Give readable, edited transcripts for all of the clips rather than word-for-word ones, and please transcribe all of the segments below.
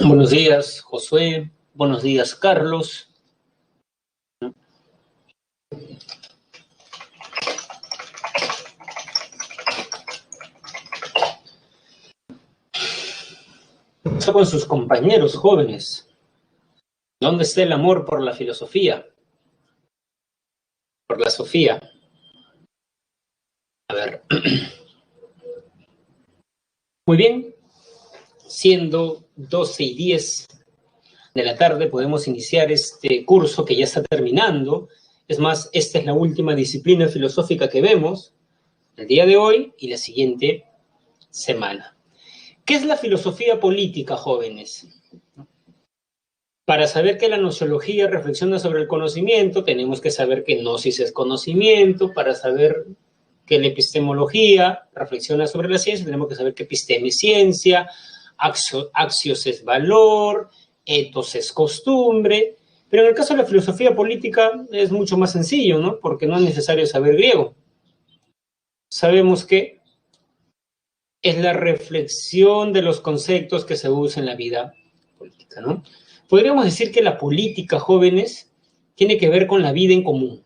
Buenos días, Josué. Buenos días, Carlos. ¿Qué pasa con sus compañeros jóvenes? ¿Dónde está el amor por la filosofía? Por la Sofía. A ver. Muy bien. Siendo 12:10 de la tarde, podemos iniciar este curso que ya está terminando. Es más, esta es la última disciplina filosófica que vemos el día de hoy y la siguiente semana. ¿Qué es la filosofía política, jóvenes? Para saber que la nociología reflexiona sobre el conocimiento, tenemos que saber que gnosis es conocimiento. Para saber que la epistemología reflexiona sobre la ciencia, tenemos que saber que episteme es ciencia, axios es valor, ethos es costumbre. Pero en el caso de la filosofía política es mucho más sencillo, ¿no? Porque no es necesario saber griego. Sabemos que es la reflexión de los conceptos que se usan en la vida política, ¿no? Podríamos decir que la política, jóvenes, tiene que ver con la vida en común.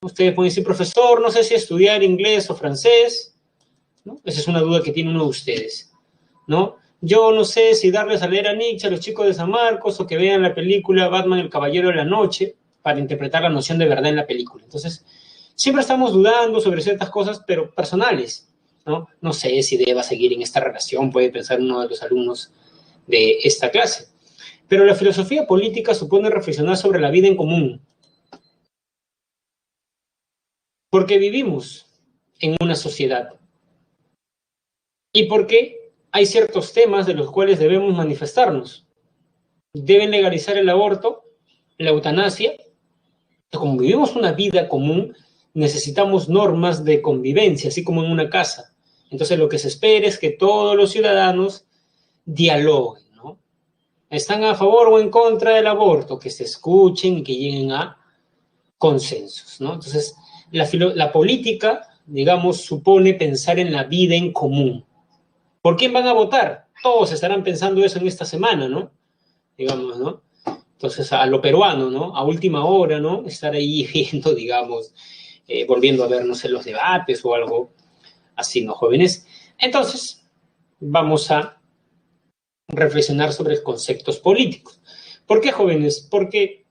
Ustedes pueden decir, profesor, no sé si estudiar inglés o francés, ¿no? Esa es una duda que tiene uno de ustedes, ¿no? Yo no sé si darles a leer a Nietzsche a los chicos de San Marcos o que vean la película Batman, el Caballero de la Noche para interpretar la noción de verdad en la película. Entonces, siempre estamos dudando sobre ciertas cosas, pero personales, ¿no? No sé si deba seguir en esta relación, puede pensar uno de los alumnos de esta clase. Pero la filosofía política supone reflexionar sobre la vida en común. Porque vivimos en una sociedad. Y porque hay ciertos temas de los cuales debemos manifestarnos. Deben legalizar el aborto, la eutanasia. Como vivimos una vida común, necesitamos normas de convivencia, así como en una casa. Entonces lo que se espera es que todos los ciudadanos dialoguen, ¿no? ¿Están a favor o en contra del aborto? Que se escuchen y que lleguen a consensos, ¿no? Entonces, la política, digamos, supone pensar en la vida en común. ¿Por quién van a votar? Todos estarán pensando eso en esta semana, ¿no? Digamos, ¿no? Entonces, a lo peruano, ¿no? A última hora, ¿no? Estar ahí viendo, digamos, volviendo a ver, no sé, los debates o algo así, ¿no, jóvenes? Entonces, vamos a reflexionar sobre conceptos políticos. ¿Por qué, jóvenes? Porque,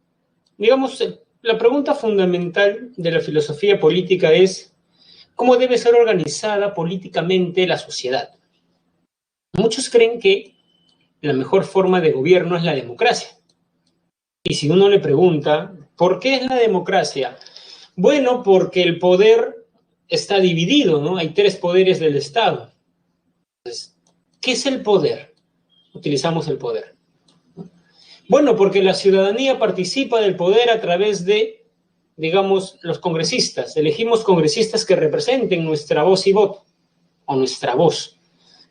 digamos, la pregunta fundamental de la filosofía política es ¿cómo debe ser organizada políticamente la sociedad? Muchos creen que la mejor forma de gobierno es la democracia. Y si uno le pregunta, ¿por qué es la democracia? Bueno, porque el poder está dividido, ¿no? Hay 3 poderes del Estado. Entonces, ¿qué es el poder? Utilizamos el poder. Bueno, porque la ciudadanía participa del poder a través de, digamos, los congresistas. Elegimos congresistas que representen nuestra voz y voto, o nuestra voz.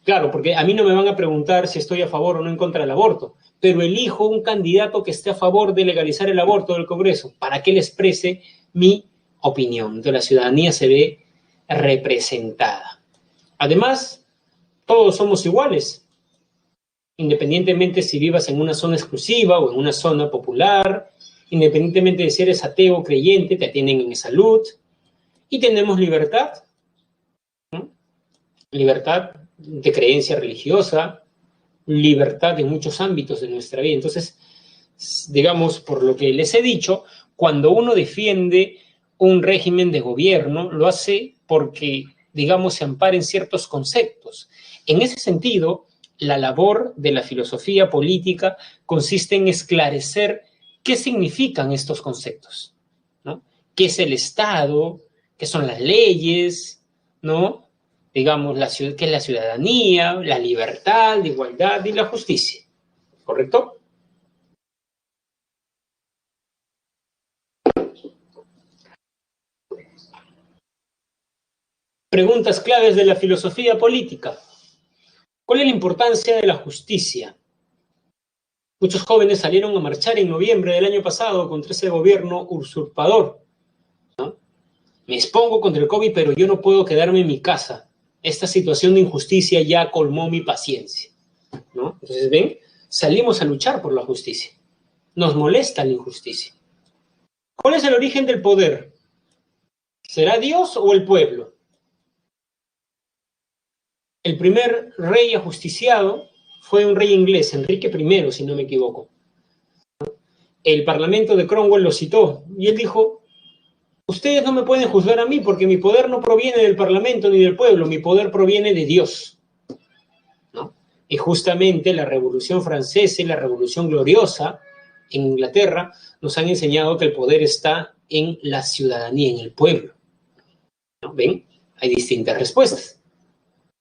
Claro, porque a mí no me van a preguntar si estoy a favor o no en contra del aborto, pero elijo un candidato que esté a favor de legalizar el aborto del Congreso para que él exprese mi opinión. Entonces la ciudadanía se ve representada. Además, todos somos iguales, independientemente si vivas en una zona exclusiva o en una zona popular, independientemente de si eres ateo o creyente, te atienden en salud y tenemos libertad, ¿no? Libertad de creencia religiosa, libertad en muchos ámbitos de nuestra vida. Entonces, digamos, por lo que les he dicho, cuando uno defiende un régimen de gobierno, lo hace porque, digamos, se ampara en ciertos conceptos. En ese sentido, la labor de la filosofía política consiste en esclarecer qué significan estos conceptos, ¿no? ¿Qué es el Estado? ¿Qué son las leyes? ¿No? Digamos, qué es la ciudadanía, la libertad, la igualdad y la justicia. ¿Correcto? Preguntas claves de la filosofía política. ¿Cuál es la importancia de la justicia? Muchos jóvenes salieron a marchar en noviembre del año pasado contra ese gobierno usurpador, ¿no? Me expongo contra el COVID, pero yo no puedo quedarme en mi casa. Esta situación de injusticia ya colmó mi paciencia, ¿no? Entonces, ¿ven? salimos a luchar por la justicia. Nos molesta la injusticia. ¿Cuál es el origen del poder? ¿Será Dios o el pueblo? El primer rey ajusticiado fue un rey inglés, Enrique I, si no me equivoco. El parlamento de Cromwell lo citó y él dijo: ustedes no me pueden juzgar a mí porque mi poder no proviene del parlamento ni del pueblo, mi poder proviene de Dios, ¿no? Y justamente la Revolución Francesa y la Revolución Gloriosa en Inglaterra nos han enseñado que el poder está en la ciudadanía, en el pueblo, ¿no? ¿Ven? Hay distintas respuestas,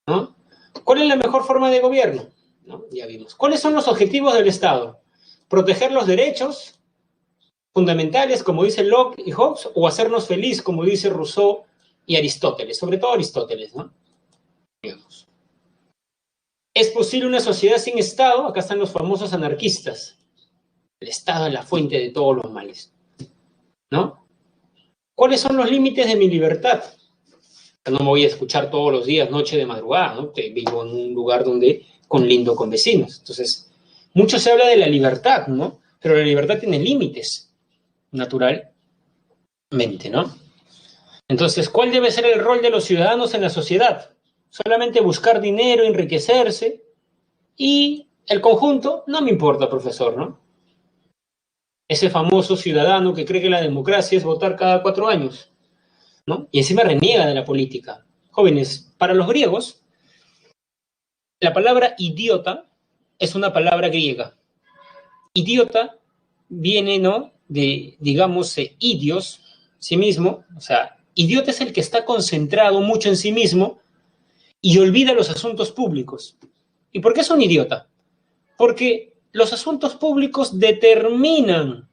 ¿no? ¿Cuál es la mejor forma de gobierno? ¿No? Ya vimos. ¿Cuáles son los objetivos del Estado? ¿Proteger los derechos fundamentales, como dice Locke y Hobbes, o hacernos feliz, como dice Rousseau y Aristóteles? Sobre todo Aristóteles, ¿no? Digamos. ¿Es posible una sociedad sin Estado? Acá están los famosos anarquistas. El Estado es la fuente de todos los males, ¿no? ¿Cuáles son los límites de mi libertad? No me voy a escuchar todos los días, noche de madrugada, ¿no? Vivo en un lugar donde lindo con vecinos. Entonces, mucho se habla de la libertad, ¿no? Pero la libertad tiene límites, naturalmente, ¿no? Entonces, ¿cuál debe ser el rol de los ciudadanos en la sociedad? Solamente buscar dinero, enriquecerse, y el conjunto, no me importa, profesor, ¿no? Ese famoso ciudadano que cree que la democracia es votar cada 4 años, ¿no? Y encima reniega de la política. Jóvenes, para los griegos, la palabra idiota es una palabra griega. Idiota viene, ¿no?, de, digamos, idios, sí mismo. O sea, idiota es el que está concentrado mucho en sí mismo y olvida los asuntos públicos. ¿Y por qué es un idiota? Porque los asuntos públicos determinan,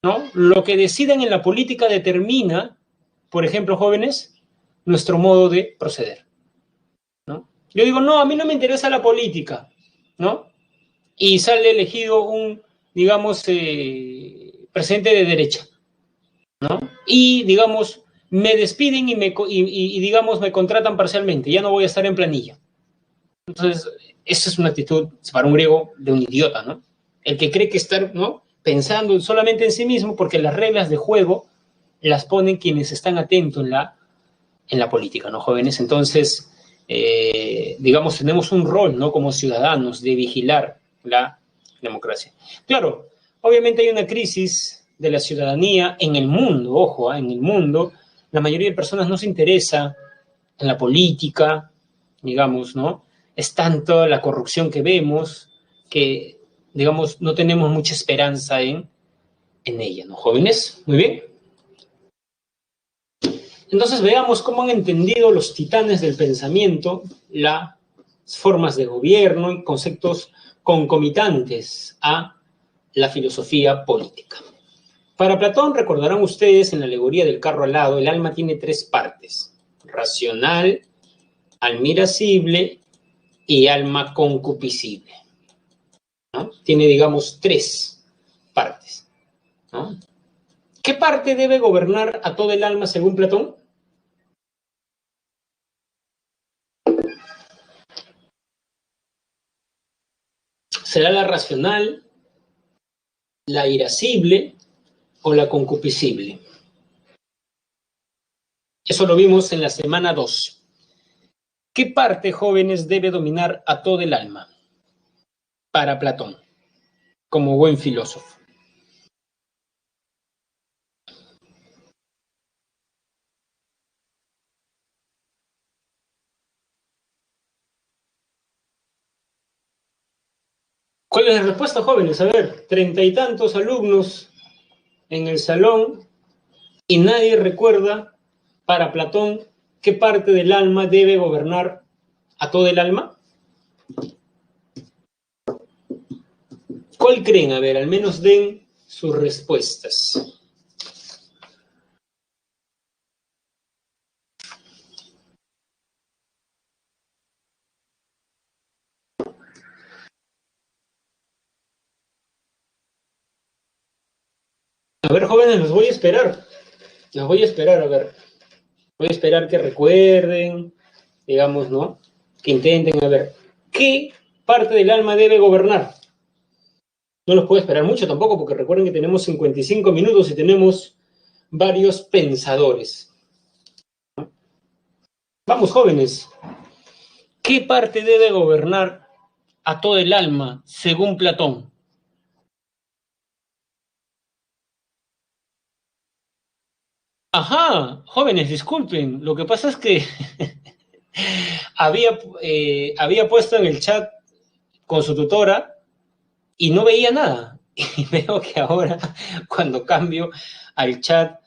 ¿no? Lo que decidan en la política determina, por ejemplo, jóvenes, nuestro modo de proceder, ¿no? Yo digo, no, a mí no me interesa la política, ¿no? Y sale elegido un, digamos, presidente de derecha, ¿no? Y, digamos, me despiden y, digamos, me contratan parcialmente, ya no voy a estar en planilla. Entonces, esa es una actitud, para un griego, de un idiota, ¿no? El que cree que estar, ¿no?, pensando solamente en sí mismo, porque las reglas de juego las ponen quienes están atentos en la política, ¿no, jóvenes? Entonces, digamos, tenemos un rol, ¿no?, como ciudadanos, de vigilar la democracia. Claro, obviamente hay una crisis de la ciudadanía en el mundo, ojo, en el mundo, la mayoría de personas no se interesa en la política, digamos, ¿no? Es tanto la corrupción que vemos que, digamos, no tenemos mucha esperanza en ella, ¿no, jóvenes? Muy bien. Entonces veamos cómo han entendido los titanes del pensamiento las formas de gobierno y conceptos concomitantes a la filosofía política. Para Platón, recordarán ustedes en la alegoría del carro alado, el alma tiene 3 partes: racional, alma irascible y alma concupiscible, ¿no? Tiene, digamos, 3 partes, ¿no? ¿Qué parte debe gobernar a todo el alma según Platón? ¿Será la racional, la irascible o la concupiscible? Eso lo vimos en la semana 2. ¿Qué parte, jóvenes, debe dominar a todo el alma para Platón, como buen filósofo? ¿Cuál es la respuesta, jóvenes? A ver, 30 y tantos alumnos en el salón y nadie recuerda para Platón qué parte del alma debe gobernar a todo el alma. ¿Cuál creen? A ver, al menos den sus respuestas. A ver, jóvenes, los voy a esperar. Los voy a esperar, a ver. Voy a esperar que recuerden, digamos, ¿no? Que intenten, a ver, ¿qué parte del alma debe gobernar? No los puedo esperar mucho tampoco, porque recuerden que tenemos 55 minutos y tenemos varios pensadores. Vamos, jóvenes. ¿Qué parte debe gobernar a todo el alma, según Platón? Ajá, jóvenes, disculpen. Lo que pasa es que había puesto en el chat con su tutora y no veía nada. Y veo que ahora, cuando cambio al chat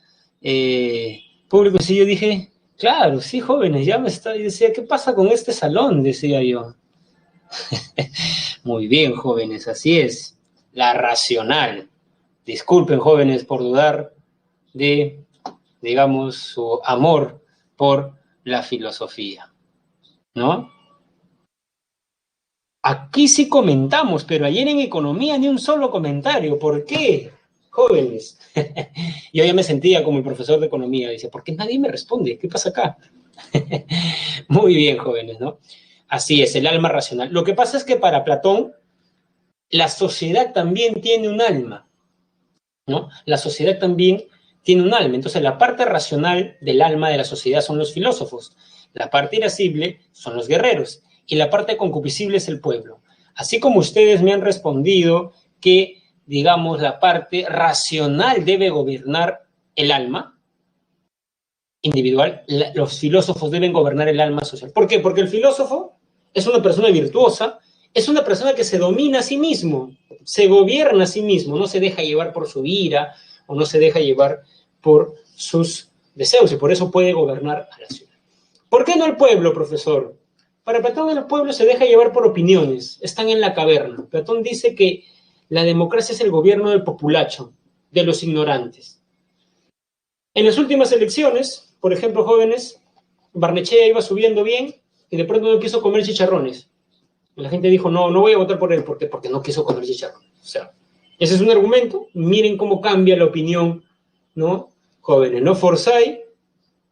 público, sí, yo dije, claro, sí, jóvenes, ya me está. Y decía, ¿qué pasa con este salón? Decía yo. Muy bien, jóvenes, así es. La racional. Disculpen, jóvenes, por dudar de, digamos, su amor por la filosofía, ¿no? Aquí sí comentamos, pero ayer en economía ni un solo comentario. ¿Por qué, jóvenes? Yo ya me sentía como el profesor de economía. Dice, ¿por qué nadie me responde? ¿Qué pasa acá? Muy bien, jóvenes, ¿no? Así es, el alma racional. Lo que pasa es que para Platón, la sociedad también tiene un alma, ¿no? La sociedad también tiene un alma. Entonces, la parte racional del alma de la sociedad son los filósofos, la parte irascible son los guerreros y la parte concupiscible es el pueblo. Así como ustedes me han respondido que, digamos, la parte racional debe gobernar el alma individual, los filósofos deben gobernar el alma social. ¿Por qué? Porque el filósofo es una persona virtuosa, es una persona que se domina a sí mismo, se gobierna a sí mismo, no se deja llevar por su ira o no se deja llevar por sus deseos y por eso puede gobernar a la ciudad. ¿Por qué no el pueblo, profesor? Para Platón el pueblo se deja llevar por opiniones, están en la caverna. Platón dice que la democracia es el gobierno del populacho, de los ignorantes. En las últimas elecciones, por ejemplo, jóvenes, Barnechea iba subiendo bien y de pronto no quiso comer chicharrones. La gente dijo, no, no voy a votar por él. ¿Por qué? Porque no quiso comer chicharrones. O sea, ese es un argumento. Miren cómo cambia la opinión, ¿no? Jóvenes, ¿no? Forsyth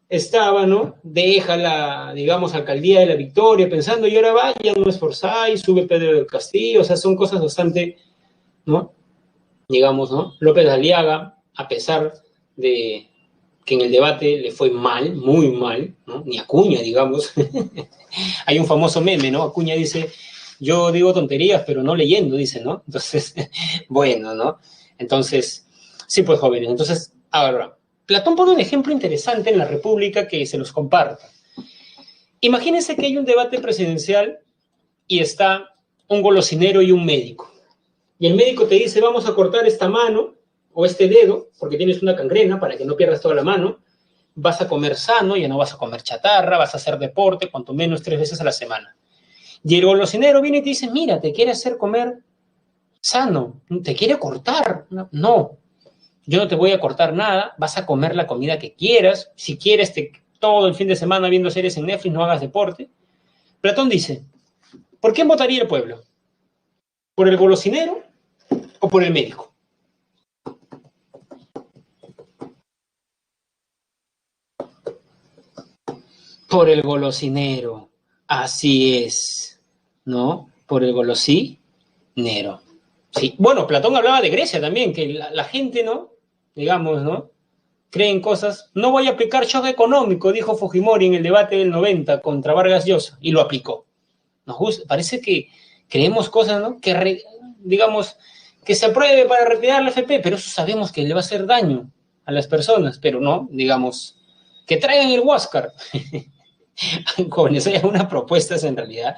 estaba, ¿no? Deja la, digamos, alcaldía de la Victoria pensando, y ahora va, ya no es Forsyth, sube Pedro del Castillo. O sea, son cosas bastante, ¿no? Digamos, ¿no? López Aliaga, a pesar de que en el debate le fue mal, muy mal, ¿no? Ni Acuña, digamos. Hay un famoso meme, ¿no? Acuña dice, yo digo tonterías, pero no leyendo, dice, ¿no? Entonces, bueno, ¿no? Entonces, sí, pues jóvenes. Entonces, ahora, Platón pone un ejemplo interesante en la República que se los comparto. Imagínense que hay un debate presidencial y está un golosinero y un médico. Y el médico te dice, vamos a cortar esta mano o este dedo, porque tienes una gangrena para que no pierdas toda la mano, vas a comer sano, ya no vas a comer chatarra, vas a hacer deporte, cuanto menos 3 veces a la semana. Y el golosinero viene y te dice, mira, te quiere hacer comer sano, te quiere cortar. No, yo no te voy a cortar nada, vas a comer la comida que quieras, si quieres todo el fin de semana viendo series en Netflix, no hagas deporte. Platón dice, ¿por quién votaría el pueblo? ¿Por el golosinero o por el médico? Por el golosinero, así es, ¿no? Por el golosinero. Sí. Bueno, Platón hablaba de Grecia también, que la gente, ¿no? Digamos, ¿no? Cree en cosas. No voy a aplicar shock económico, dijo Fujimori en el debate del 90 contra Vargas Llosa, y lo aplicó. Nos gusta, parece que creemos cosas, ¿no? Digamos, que se apruebe para retirar la FP, pero eso sabemos que le va a hacer daño a las personas, pero no, digamos, que traigan el Huáscar. Jóvenes, hay algunas propuestas en realidad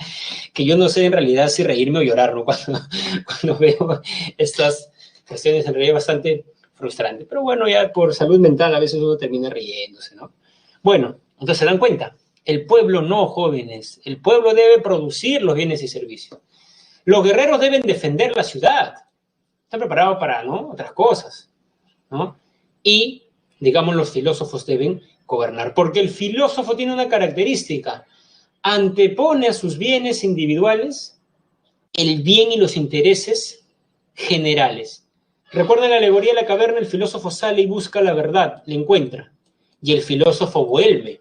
que yo no sé en realidad si reírme o llorar, ¿no? Cuando veo estas cuestiones en realidad bastante frustrante. Pero bueno, ya por salud mental a veces uno termina riéndose, ¿no? Bueno, entonces se dan cuenta, el pueblo no, jóvenes, el pueblo debe producir los bienes y servicios. Los guerreros deben defender la ciudad, están preparados para, ¿no? Otras cosas, ¿no? Y, digamos, los filósofos deben gobernar, porque el filósofo tiene una característica, antepone a sus bienes individuales el bien y los intereses generales. Recuerda la alegoría de la caverna, el filósofo sale y busca la verdad, la encuentra, y el filósofo vuelve.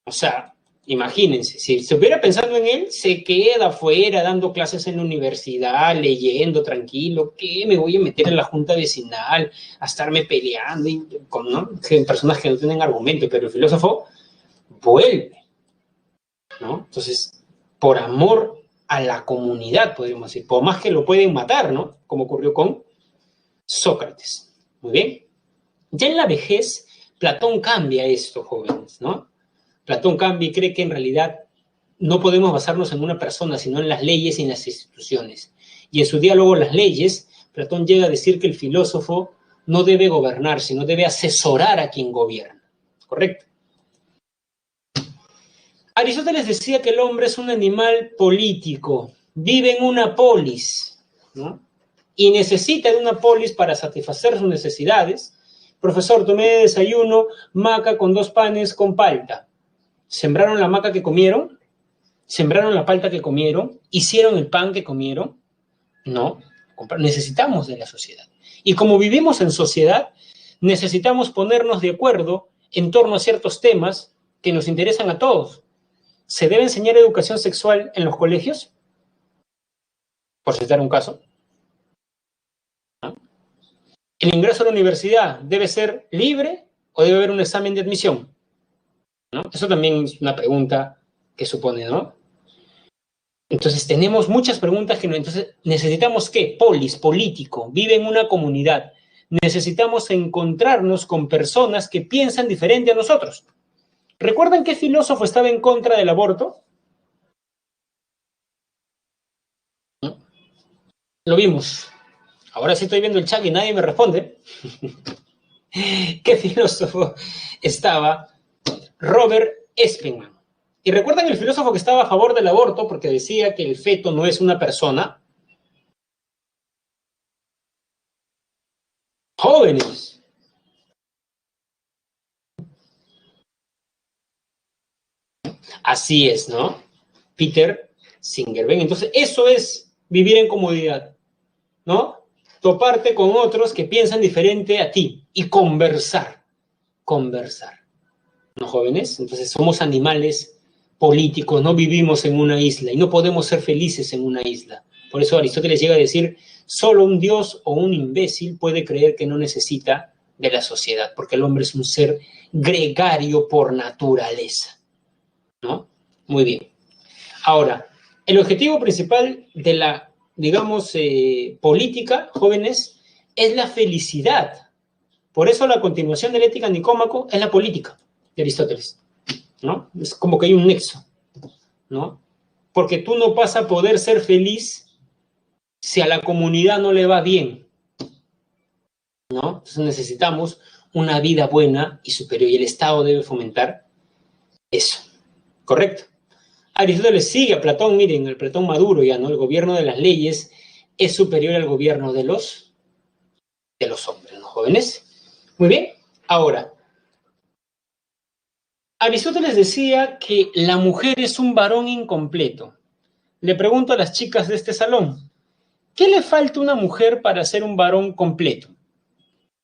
O sea, Imagínense, si estuviera pensando en él, se queda afuera dando clases en la universidad, leyendo tranquilo. ¿Qué me voy a meter en la junta vecinal a estarme peleando con, ¿no? Personas que no tienen argumento? Pero el filósofo vuelve, ¿no? Entonces, por amor a la comunidad, podríamos decir, por más que lo pueden matar, ¿no? Como ocurrió con Sócrates. Muy bien. Ya en la vejez, Platón cambia esto, jóvenes, ¿no? Platón cambia y cree que en realidad no podemos basarnos en una persona, sino en las leyes y en las instituciones. Y en su diálogo Las leyes, Platón llega a decir que el filósofo no debe gobernar, sino debe asesorar a quien gobierna. ¿Correcto? Aristóteles decía que el hombre es un animal político, vive en una polis, ¿no? Y necesita de una polis para satisfacer sus necesidades. Profesor, tomé de desayuno maca con 2 panes con palta. ¿Sembraron la maca que comieron? ¿Sembraron la palta que comieron? ¿Hicieron el pan que comieron? No. Necesitamos de la sociedad. Y como vivimos en sociedad, necesitamos ponernos de acuerdo en torno a ciertos temas que nos interesan a todos. ¿Se debe enseñar educación sexual en los colegios? Por citar un caso. ¿No? ¿El ingreso a la universidad debe ser libre o debe haber un examen de admisión? ¿No? Eso también es una pregunta que supone, ¿no? Entonces tenemos muchas preguntas que no. Entonces necesitamos ¿qué? Polis, político, vive en una comunidad. Necesitamos encontrarnos con personas que piensan diferente a nosotros. ¿Recuerdan qué filósofo estaba en contra del aborto? ¿No? Lo vimos. Ahora sí estoy viendo el chat y nadie me responde. ¿Qué filósofo estaba? Robert Espenman. ¿Y recuerdan el filósofo que estaba a favor del aborto porque decía que el feto no es una persona? Jóvenes. Así es, ¿no? Peter Singer. ¿Ven? Entonces, eso es vivir en comodidad, ¿no? Toparte con otros que piensan diferente a ti y conversar. Conversar. ¿No, jóvenes? Entonces, somos animales políticos, no vivimos en una isla y no podemos ser felices en una isla. Por eso Aristóteles llega a decir, solo un dios o un imbécil puede creer que no necesita de la sociedad, porque el hombre es un ser gregario por naturaleza, ¿no? Muy bien. Ahora, el objetivo principal de la, digamos, política, jóvenes, es la felicidad. Por eso la continuación de la ética Nicómaco es la política de Aristóteles, ¿no? Es como que hay un nexo, ¿no? Porque tú no vas a poder ser feliz si a la comunidad no le va bien, ¿no? Entonces necesitamos una vida buena y superior, y el Estado debe fomentar eso, ¿correcto? Aristóteles sigue a Platón, miren, el Platón maduro ya, ¿no? El gobierno de las leyes es superior al gobierno de los hombres, ¿no, jóvenes? Muy bien, ahora, Aristóteles decía que la mujer es un varón incompleto. Le pregunto a las chicas de este salón, ¿qué le falta a una mujer para ser un varón completo?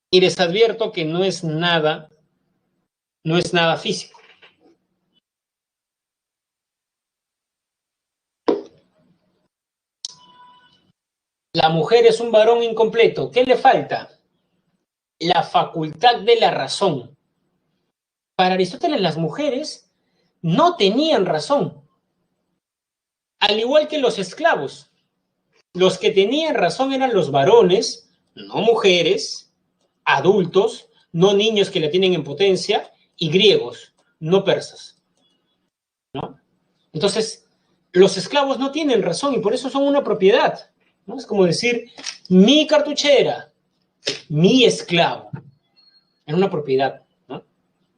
Y les advierto que no es nada físico. La mujer es un varón incompleto. ¿Qué le falta? La facultad de la razón. Para Aristóteles, las mujeres no tenían razón. Al igual que los esclavos. Los que tenían razón eran los varones, no mujeres, adultos, no niños que la tienen en potencia, y griegos, no persas, ¿no? Entonces, los esclavos no tienen razón y por eso son una propiedad, ¿no? Es como decir, mi cartuchera, mi esclavo, era una propiedad, ¿no?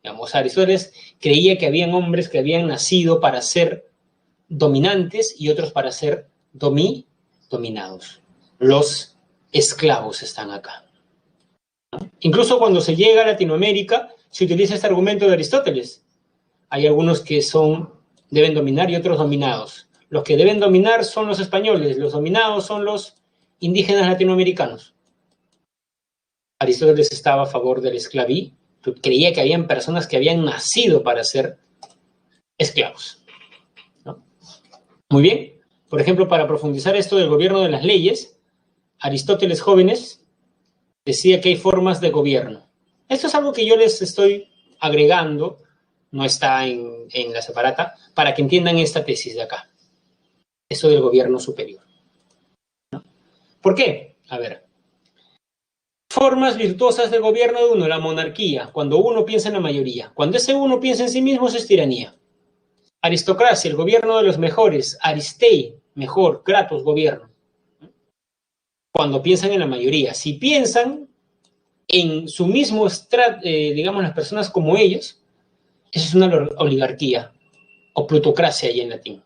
Digamos, Aristóteles creía que habían hombres que habían nacido para ser dominantes y otros para ser dominados. Los esclavos están acá. Incluso cuando se llega a Latinoamérica, se utiliza este argumento de Aristóteles. Hay algunos que deben dominar y otros dominados. Los que deben dominar son los españoles, los dominados son los indígenas latinoamericanos. Aristóteles estaba a favor del esclavismo, creía que habían personas que habían nacido para ser esclavos, ¿no? Muy bien. Por ejemplo, para profundizar esto del gobierno de las leyes, Aristóteles Jóvenes decía que hay formas de gobierno. Esto es algo que yo les estoy agregando, no está en la separata, para que entiendan esta tesis de acá. Eso del gobierno superior, ¿no? ¿Por qué? A ver. Formas virtuosas de gobierno de uno, la monarquía, cuando uno piensa en la mayoría. Cuando ese uno piensa en sí mismo, eso es tiranía. Aristocracia, el gobierno de los mejores. Aristei, mejor. Kratos, gobierno. Cuando piensan en la mayoría. Si piensan en su mismo estrato, digamos, las personas como ellos, eso es una oligarquía o plutocracia ahí en latín.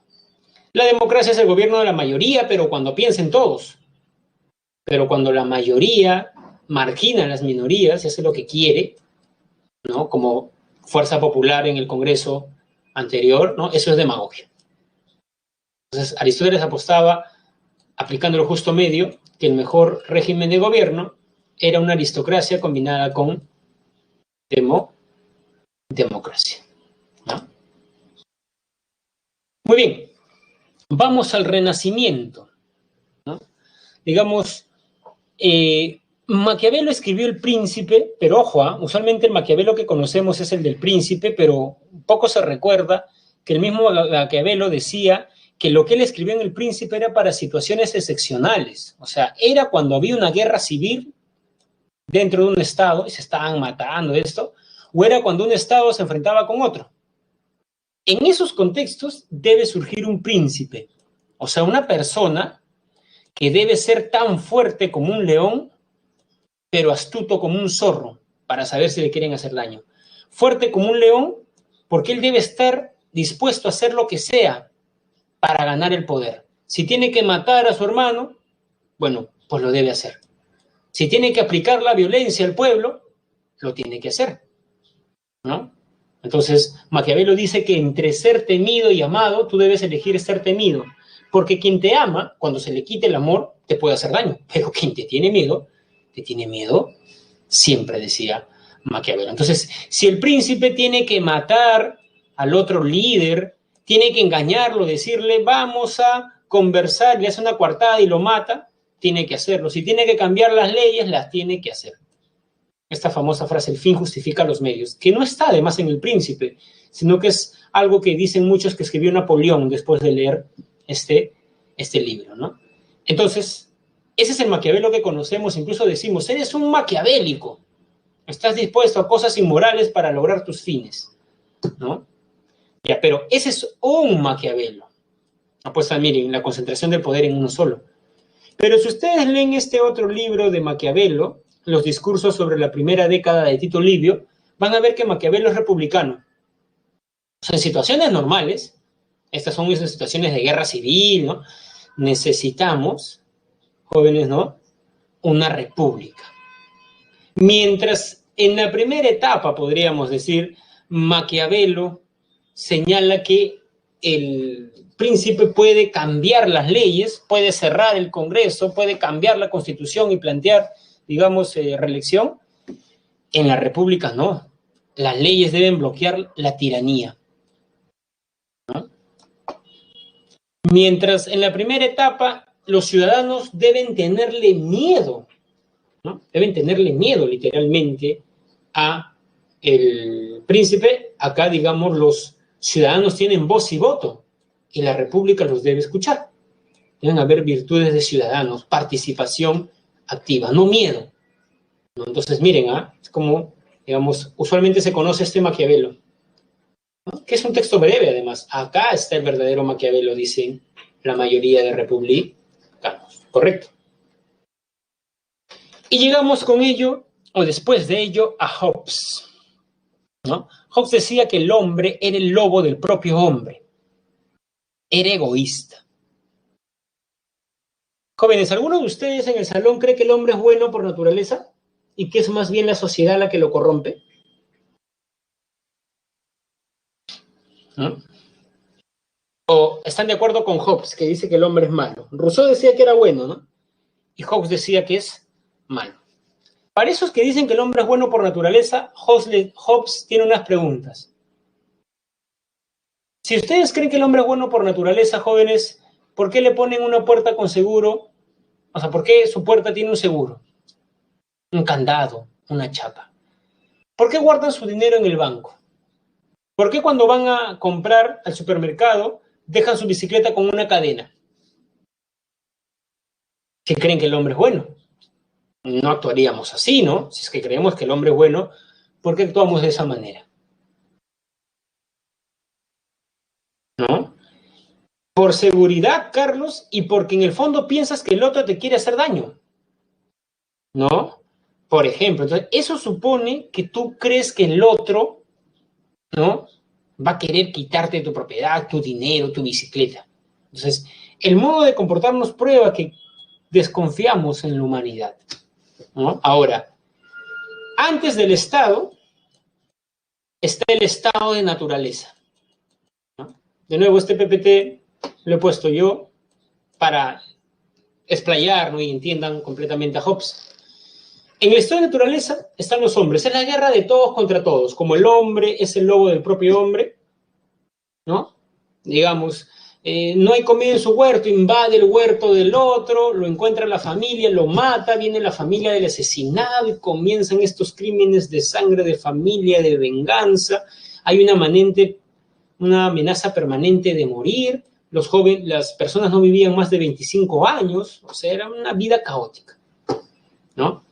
La democracia es el gobierno de la mayoría, pero cuando piensen todos. Pero cuando la mayoría margina a las minorías y hace lo que quiere, ¿no? Como fuerza popular en el Congreso anterior, ¿no? Eso es demagogia. Entonces, Aristóteles apostaba, aplicando lo justo medio, que el mejor régimen de gobierno era una aristocracia combinada con democracia, ¿no? Muy bien, vamos al Renacimiento, ¿no? Digamos, Maquiavelo escribió El Príncipe, pero ojo, usualmente el Maquiavelo que conocemos es el del Príncipe, pero poco se recuerda que el mismo Maquiavelo decía que lo que él escribió en El Príncipe era para situaciones excepcionales. O sea, era cuando había una guerra civil dentro de un estado y se estaban matando esto, o era cuando un estado se enfrentaba con otro. En esos contextos debe surgir un príncipe, o sea, una persona que debe ser tan fuerte como un león, pero astuto como un zorro, para saber si le quieren hacer daño. Fuerte como un león, porque él debe estar dispuesto a hacer lo que sea para ganar el poder. Si tiene que matar a su hermano, bueno, pues lo debe hacer. Si tiene que aplicar la violencia al pueblo, lo tiene que hacer, ¿no? Entonces, Maquiavelo dice que entre ser temido y amado, tú debes elegir ser temido, porque quien te ama, cuando se le quite el amor, te puede hacer daño, pero quien te tiene miedo siempre, decía Maquiavelo. Entonces, si el príncipe tiene que matar al otro líder, tiene que engañarlo, decirle, vamos a conversar, le hace una coartada y lo mata, tiene que hacerlo. Si tiene que cambiar las leyes, las tiene que hacer. Esta famosa frase, el fin justifica los medios, que no está además en El Príncipe, sino que es algo que dicen muchos que escribió Napoleón después de leer este libro, ¿no? Entonces, ese es el Maquiavelo que conocemos, incluso decimos, eres un maquiavélico, estás dispuesto a cosas inmorales para lograr tus fines, ¿no? Ya, pero ese es un Maquiavelo. Pues miren, la concentración del poder en uno solo. Pero si ustedes leen este otro libro de Maquiavelo, Los discursos sobre la primera década de Tito Livio, van a ver que Maquiavelo es republicano. O sea, en situaciones normales, estas son situaciones de guerra civil, ¿no? Necesitamos, jóvenes, ¿no?, una república. Mientras en la primera etapa, podríamos decir, Maquiavelo señala que el príncipe puede cambiar las leyes, puede cerrar el Congreso, puede cambiar la Constitución y plantear, digamos, reelección. En la República no. Las leyes deben bloquear la tiranía, ¿no? Mientras en la primera etapa los ciudadanos deben tenerle miedo, ¿no? Deben tenerle miedo literalmente a el príncipe. Acá, digamos, los ciudadanos tienen voz y voto y la República los debe escuchar. Deben haber virtudes de ciudadanos, participación activa, no miedo, ¿no? Entonces, miren, es como, digamos, usualmente se conoce este Maquiavelo, ¿no?, que es un texto breve además. Acá está el verdadero Maquiavelo, dicen la mayoría de republicanos, ¿correcto? Y llegamos con ello, o después de ello, a Hobbes, ¿no? Hobbes decía que el hombre era el lobo del propio hombre, era egoísta. Jóvenes, ¿alguno de ustedes en el salón cree que el hombre es bueno por naturaleza y que es más bien la sociedad la que lo corrompe? ¿No? ¿O están de acuerdo con Hobbes, que dice que el hombre es malo? Rousseau decía que era bueno, ¿no? Y Hobbes decía que es malo. Para esos que dicen que el hombre es bueno por naturaleza, Hobbes tiene unas preguntas. Si ustedes creen que el hombre es bueno por naturaleza, jóvenes, ¿por qué le ponen una puerta con seguro? O sea, ¿por qué su puerta tiene un seguro? Un candado, una chapa. ¿Por qué guardan su dinero en el banco? ¿Por qué cuando van a comprar al supermercado dejan su bicicleta con una cadena? Si creen que el hombre es bueno. No actuaríamos así, ¿no? Si es que creemos que el hombre es bueno, ¿por qué actuamos de esa manera? ¿No? Por seguridad, Carlos, y porque en el fondo piensas que el otro te quiere hacer daño, ¿no? Por ejemplo, entonces eso supone que tú crees que el otro, ¿no? Va a querer quitarte tu propiedad, tu dinero, tu bicicleta. Entonces, el modo de comportarnos prueba que desconfiamos en la humanidad, ¿no? Ahora, antes del Estado está el estado de naturaleza, ¿no? De nuevo, este PPT lo he puesto yo para explayar, ¿no? Y entiendan completamente a Hobbes. En el estado de naturaleza están los hombres. Es la guerra de todos contra todos. Como el hombre es el lobo del propio hombre, ¿no? Digamos, no hay comida en su huerto, invade el huerto del otro, lo encuentra la familia, lo mata, viene la familia del asesinado y comienzan estos crímenes de sangre, de familia, de venganza. Hay una amenaza permanente de morir. Los jóvenes, las personas no vivían más de 25 años, o sea, era una vida caótica, ¿no?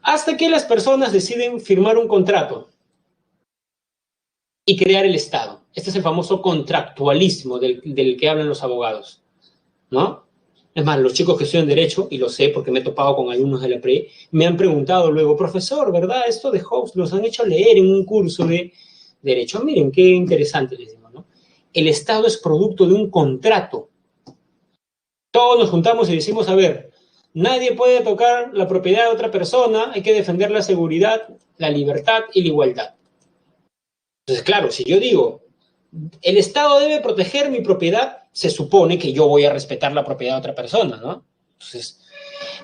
Hasta que las personas deciden firmar un contrato y crear el Estado. Este es el famoso contractualismo del que hablan los abogados, ¿no? Es más, los chicos que estudian Derecho, y lo sé porque me he topado con alumnos de la PRE, me han preguntado luego, profesor, ¿verdad? Esto de Hobbes los han hecho leer en un curso de Derecho. Miren, qué interesante les digo, ¿no? El Estado es producto de un contrato. Todos nos juntamos y decimos, a ver, nadie puede tocar la propiedad de otra persona, hay que defender la seguridad, la libertad y la igualdad. Entonces, claro, si yo digo, el Estado debe proteger mi propiedad, se supone que yo voy a respetar la propiedad de otra persona, ¿no? Entonces,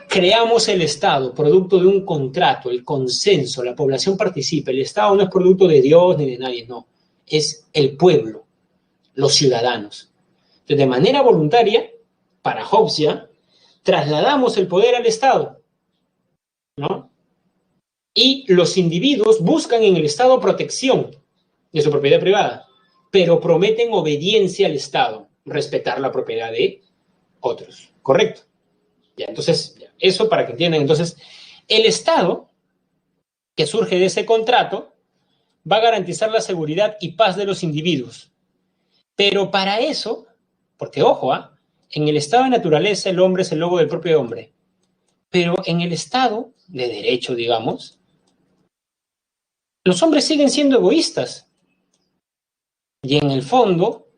creamos el Estado, producto de un contrato, el consenso, la población participa. El Estado no es producto de Dios ni de nadie, no. Es el pueblo, los ciudadanos. Entonces, de manera voluntaria, para Hobbes ya, trasladamos el poder al Estado, ¿no? Y los individuos buscan en el Estado protección de su propiedad privada, pero prometen obediencia al Estado, respetar la propiedad de otros. ¿Correcto? Ya, entonces, eso para que entiendan. Entonces, el Estado, que surge de ese contrato, va a garantizar la seguridad y paz de los individuos. Pero para eso, porque ojo, en el estado de naturaleza el hombre es el lobo del propio hombre, pero en el estado de derecho, digamos, los hombres siguen siendo egoístas. Y en el fondo,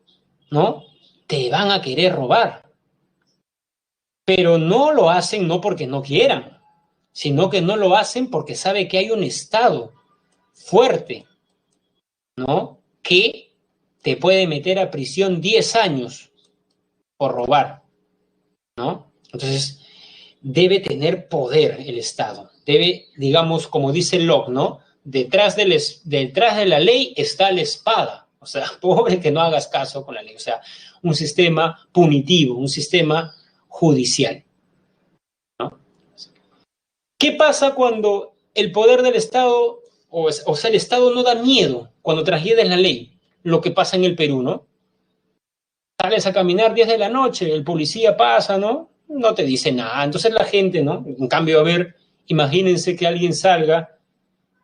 ¿no? Te van a querer robar. Pero no lo hacen no porque no quieran, sino que no lo hacen porque sabe que hay un Estado fuerte, ¿no? Que te puede meter a prisión 10 años por robar, ¿no? Entonces, debe tener poder el Estado. Debe, digamos, como dice Locke, ¿no? Detrás de la ley está la espada. O sea, pobre que no hagas caso con la ley. O sea, un sistema punitivo, un sistema judicial, ¿no? ¿Qué pasa cuando el poder del Estado, o sea, el Estado no da miedo cuando transgrede la ley? Lo que pasa en el Perú, ¿no? Sales a caminar 10 de la noche, el policía pasa, ¿no? No te dice nada. Entonces la gente, ¿no? En cambio, a ver, imagínense que alguien salga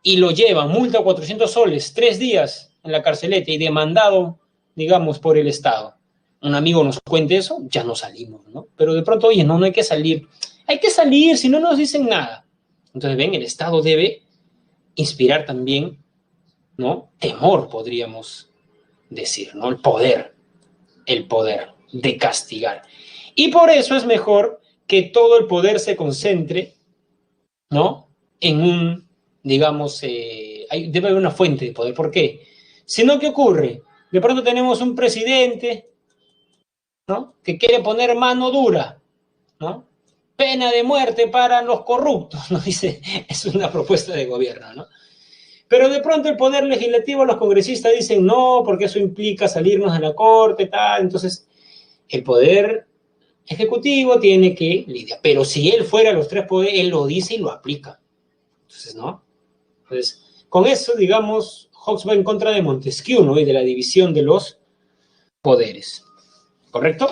y lo llevan, multa 400 soles, 3 días en la carceleta y demandado, digamos, por el Estado. Un amigo nos cuente eso, ya no salimos, ¿no? Pero de pronto, oye, no hay que salir. Hay que salir, si no nos dicen nada. Entonces, ven, el Estado debe inspirar también, ¿no? Temor, podríamos decir, ¿no? El poder de castigar. Y por eso es mejor que todo el poder se concentre, ¿no? En un, digamos, debe haber una fuente de poder. ¿Por qué? Si no, ¿qué ocurre? De pronto tenemos un presidente, ¿no? Que quiere poner mano dura, ¿no? Pena de muerte para los corruptos, ¿no? Dice, es una propuesta de gobierno, ¿no? Pero de pronto el poder legislativo, los congresistas dicen no, porque eso implica salirnos de la corte, tal. Entonces, el poder ejecutivo tiene que lidiar. Pero si él fuera los tres poderes, él lo dice y lo aplica. Entonces, ¿no? Entonces, con eso, digamos, Hobbes va en contra de Montesquieu, ¿no? Y de la división de los poderes. ¿Correcto?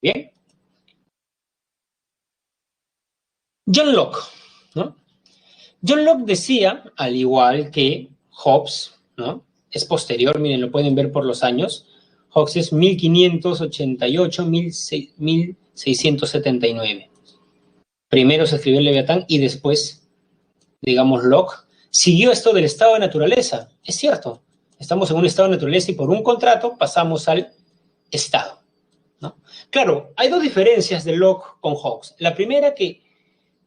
Bien. John Locke, ¿no? John Locke decía, al igual que Hobbes, ¿no? Es posterior, miren, lo pueden ver por los años. Hobbes es 1588, 1679. Primero se escribió el Leviatán y después, digamos, Locke siguió esto del estado de naturaleza. Es cierto, estamos en un estado de naturaleza y por un contrato pasamos al estado, ¿no? Claro, hay dos diferencias de Locke con Hobbes. La primera, que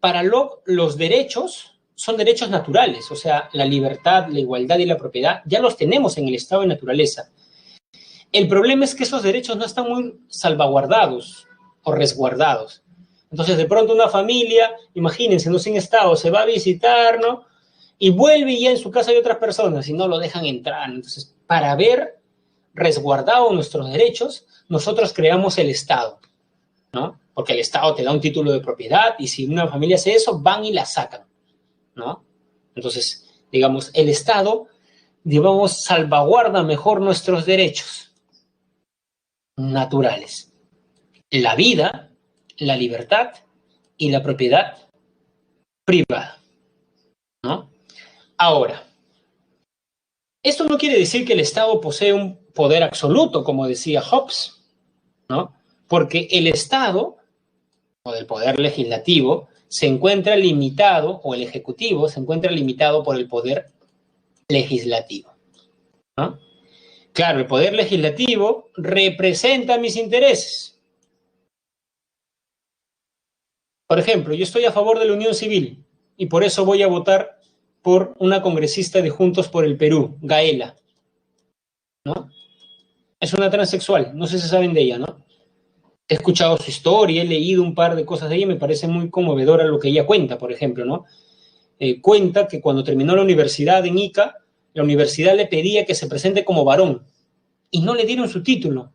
para Locke los derechos son derechos naturales, o sea, la libertad, la igualdad y la propiedad ya los tenemos en el estado de naturaleza. El problema es que esos derechos no están muy salvaguardados o resguardados. Entonces, de pronto una familia, imagínense, no sin estado, se va a visitar, ¿no? Y vuelve y ya en su casa hay otras personas y no lo dejan entrar. Entonces, para ver resguardados nuestros derechos, nosotros creamos el Estado, ¿no? Porque el Estado te da un título de propiedad y si una familia hace eso, van y la sacan, ¿no? Entonces, digamos, el Estado, digamos, salvaguarda mejor nuestros derechos naturales. La vida, la libertad y la propiedad privada, ¿no? Ahora, esto no quiere decir que el Estado posee un poder absoluto, como decía Hobbes, ¿no? Porque el Estado, o el poder legislativo, se encuentra limitado, o el ejecutivo se encuentra limitado por el poder legislativo, ¿no? Claro, el poder legislativo representa mis intereses. Por ejemplo, yo estoy a favor de la unión civil y por eso voy a votar por una congresista de Juntos por el Perú, Gaela, ¿no? Es una transexual, no sé si saben de ella, ¿no? He escuchado su historia, he leído un par de cosas de ella y me parece muy conmovedora lo que ella cuenta, por ejemplo, ¿no? Cuenta que cuando terminó la universidad en Ica, la universidad le pedía que se presente como varón y no le dieron su título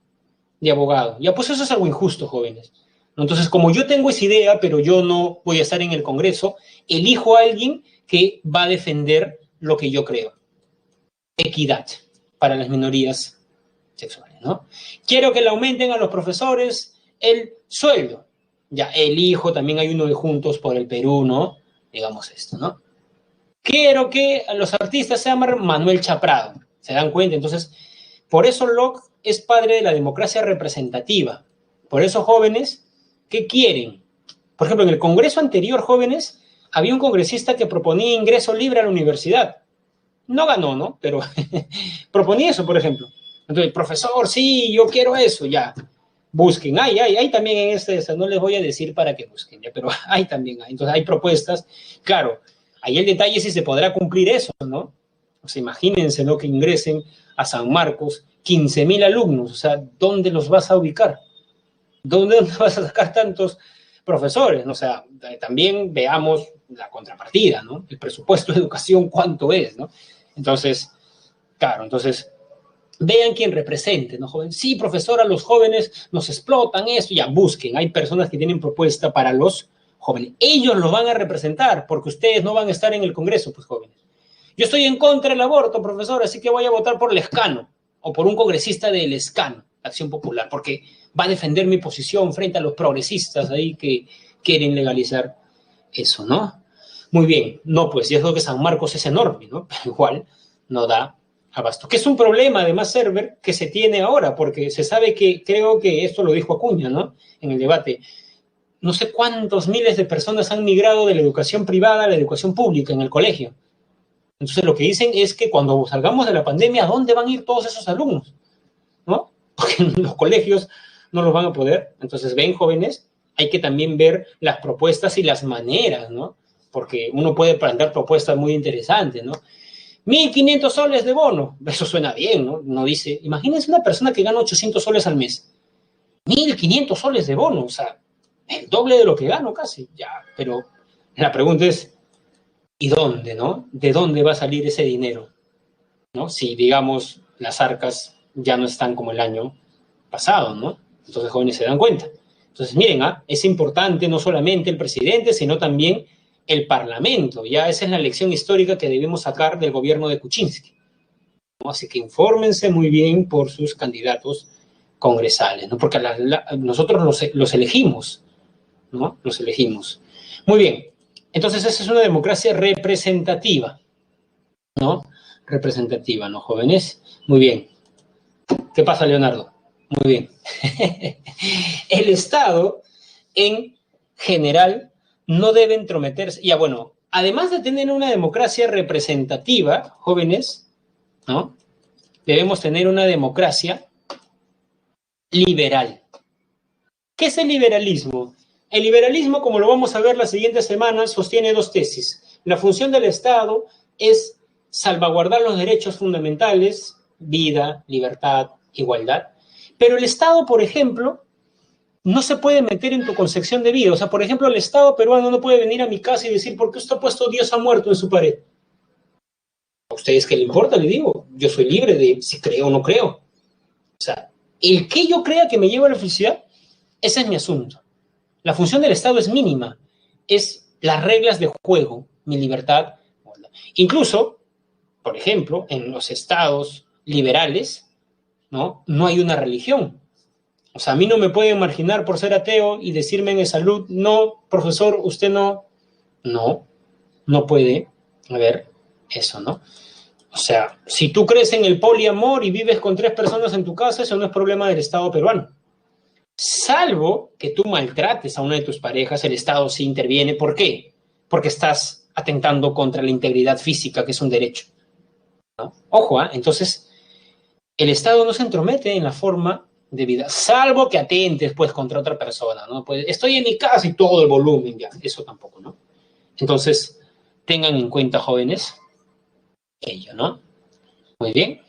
de abogado. Ya, pues eso es algo injusto, jóvenes. Entonces, como yo tengo esa idea, pero yo no voy a estar en el Congreso, elijo a alguien que va a defender lo que yo creo. Equidad para las minorías sexuales, ¿no? Quiero que le aumenten a los profesores el sueldo. Ya, elijo, también hay uno de Juntos por el Perú, ¿no? Digamos esto, ¿no? Quiero que a los artistas se llamen Manuel Chaprado. ¿Se dan cuenta? Entonces, por eso Locke es padre de la democracia representativa. Por eso, jóvenes, ¿qué quieren? Por ejemplo, en el congreso anterior, jóvenes, había un congresista que proponía ingreso libre a la universidad. No ganó, ¿no? Pero proponía eso, por ejemplo. Entonces, profesor, sí, yo quiero eso, ya. Busquen, hay también en no les voy a decir para que busquen, ya, pero hay también, entonces hay propuestas. Claro, ahí el detalle es si se podrá cumplir eso, ¿no? O sea, imagínense, ¿no? Que ingresen a San Marcos 15,000 alumnos, o sea, ¿dónde los vas a ubicar? ¿Dónde vas a sacar tantos profesores? O sea, también veamos la contrapartida, ¿no? El presupuesto de educación, ¿cuánto es, no? Entonces, claro, entonces, vean quién represente, ¿no, joven? Sí, profesora, los jóvenes nos explotan eso, ya busquen, hay personas que tienen propuesta para los jóvenes. Ellos los van a representar, porque ustedes no van a estar en el Congreso, pues, jóvenes. Yo estoy en contra del aborto, profesor, así que voy a votar por Lescano, o por un congresista de Lescano, Acción Popular, porque va a defender mi posición frente a los progresistas ahí que quieren legalizar eso, ¿no? Muy bien, no, pues ya es lo que San Marcos es enorme, ¿no? Pero igual no da abasto. Que es un problema, además, Server, que se tiene ahora, porque se sabe que, creo que esto lo dijo Acuña, ¿no? En el debate. No sé cuántos miles de personas han migrado de la educación privada a la educación pública en el colegio. Entonces, lo que dicen es que cuando salgamos de la pandemia, ¿a dónde van a ir todos esos alumnos? ¿No? Porque en los colegios no los van a poder. Entonces, ven, jóvenes, hay que también ver las propuestas y las maneras, ¿no? Porque uno puede plantear propuestas muy interesantes, ¿no? 1,500 soles de bono, eso suena bien, ¿no? No dice, imagínense una persona que gana 800 soles al mes. 1,500 soles de bono, o sea, el doble de lo que gano casi, ya. Pero la pregunta es, ¿Y dónde, no? ¿De dónde va a salir ese dinero? ¿No? Si, digamos, las arcas ya no están como el año pasado, ¿no? Entonces, jóvenes se dan cuenta. Entonces, miren, es importante no solamente el presidente, sino también el Parlamento. Ya esa es la lección histórica que debemos sacar del gobierno de Kuczynski, ¿no? Así que infórmense muy bien por sus candidatos congresales, ¿no? Porque nosotros los elegimos, ¿no? Los elegimos. Muy bien. Entonces, esa es una democracia representativa, ¿no? Representativa, ¿no, jóvenes? Muy bien. ¿Qué pasa, Leonardo? Muy bien. El Estado, en general, no debe entrometerse. Ya, bueno, además de tener una democracia representativa, jóvenes, ¿no? Debemos tener una democracia liberal. ¿Qué es el liberalismo? El liberalismo, como lo vamos a ver la siguiente semana, sostiene dos tesis. La función del Estado es salvaguardar los derechos fundamentales, vida, libertad, igualdad. Pero el Estado, por ejemplo, no se puede meter en tu concepción de vida. O sea, por ejemplo, el Estado peruano no puede venir a mi casa y decir, ¿por qué usted ha puesto Dios ha muerto en su pared? ¿A ustedes qué le importa? Le digo, yo soy libre de si creo o no creo. O sea, el que yo crea que me lleva a la felicidad, ese es mi asunto. La función del Estado es mínima, es las reglas de juego, mi libertad. Incluso, por ejemplo, en los estados liberales, no hay una religión. O sea, a mí no me pueden marginar por ser ateo y decirme en salud, no, profesor, usted no. No, no puede haber eso, ¿no? O sea, si tú crees en el poliamor y vives con 3 personas en tu casa, eso no es problema del Estado peruano. Salvo que tú maltrates a una de tus parejas, el Estado sí interviene. ¿Por qué? Porque estás atentando contra la integridad física, que es un derecho, ¿no? Ojo, entonces, el Estado no se entromete en la forma de vida, salvo que atentes, pues, contra otra persona, ¿no? Pues, estoy en mi casa y todo el volumen, ya, eso tampoco, ¿no? Entonces, tengan en cuenta, jóvenes, ello, ¿no? Muy bien.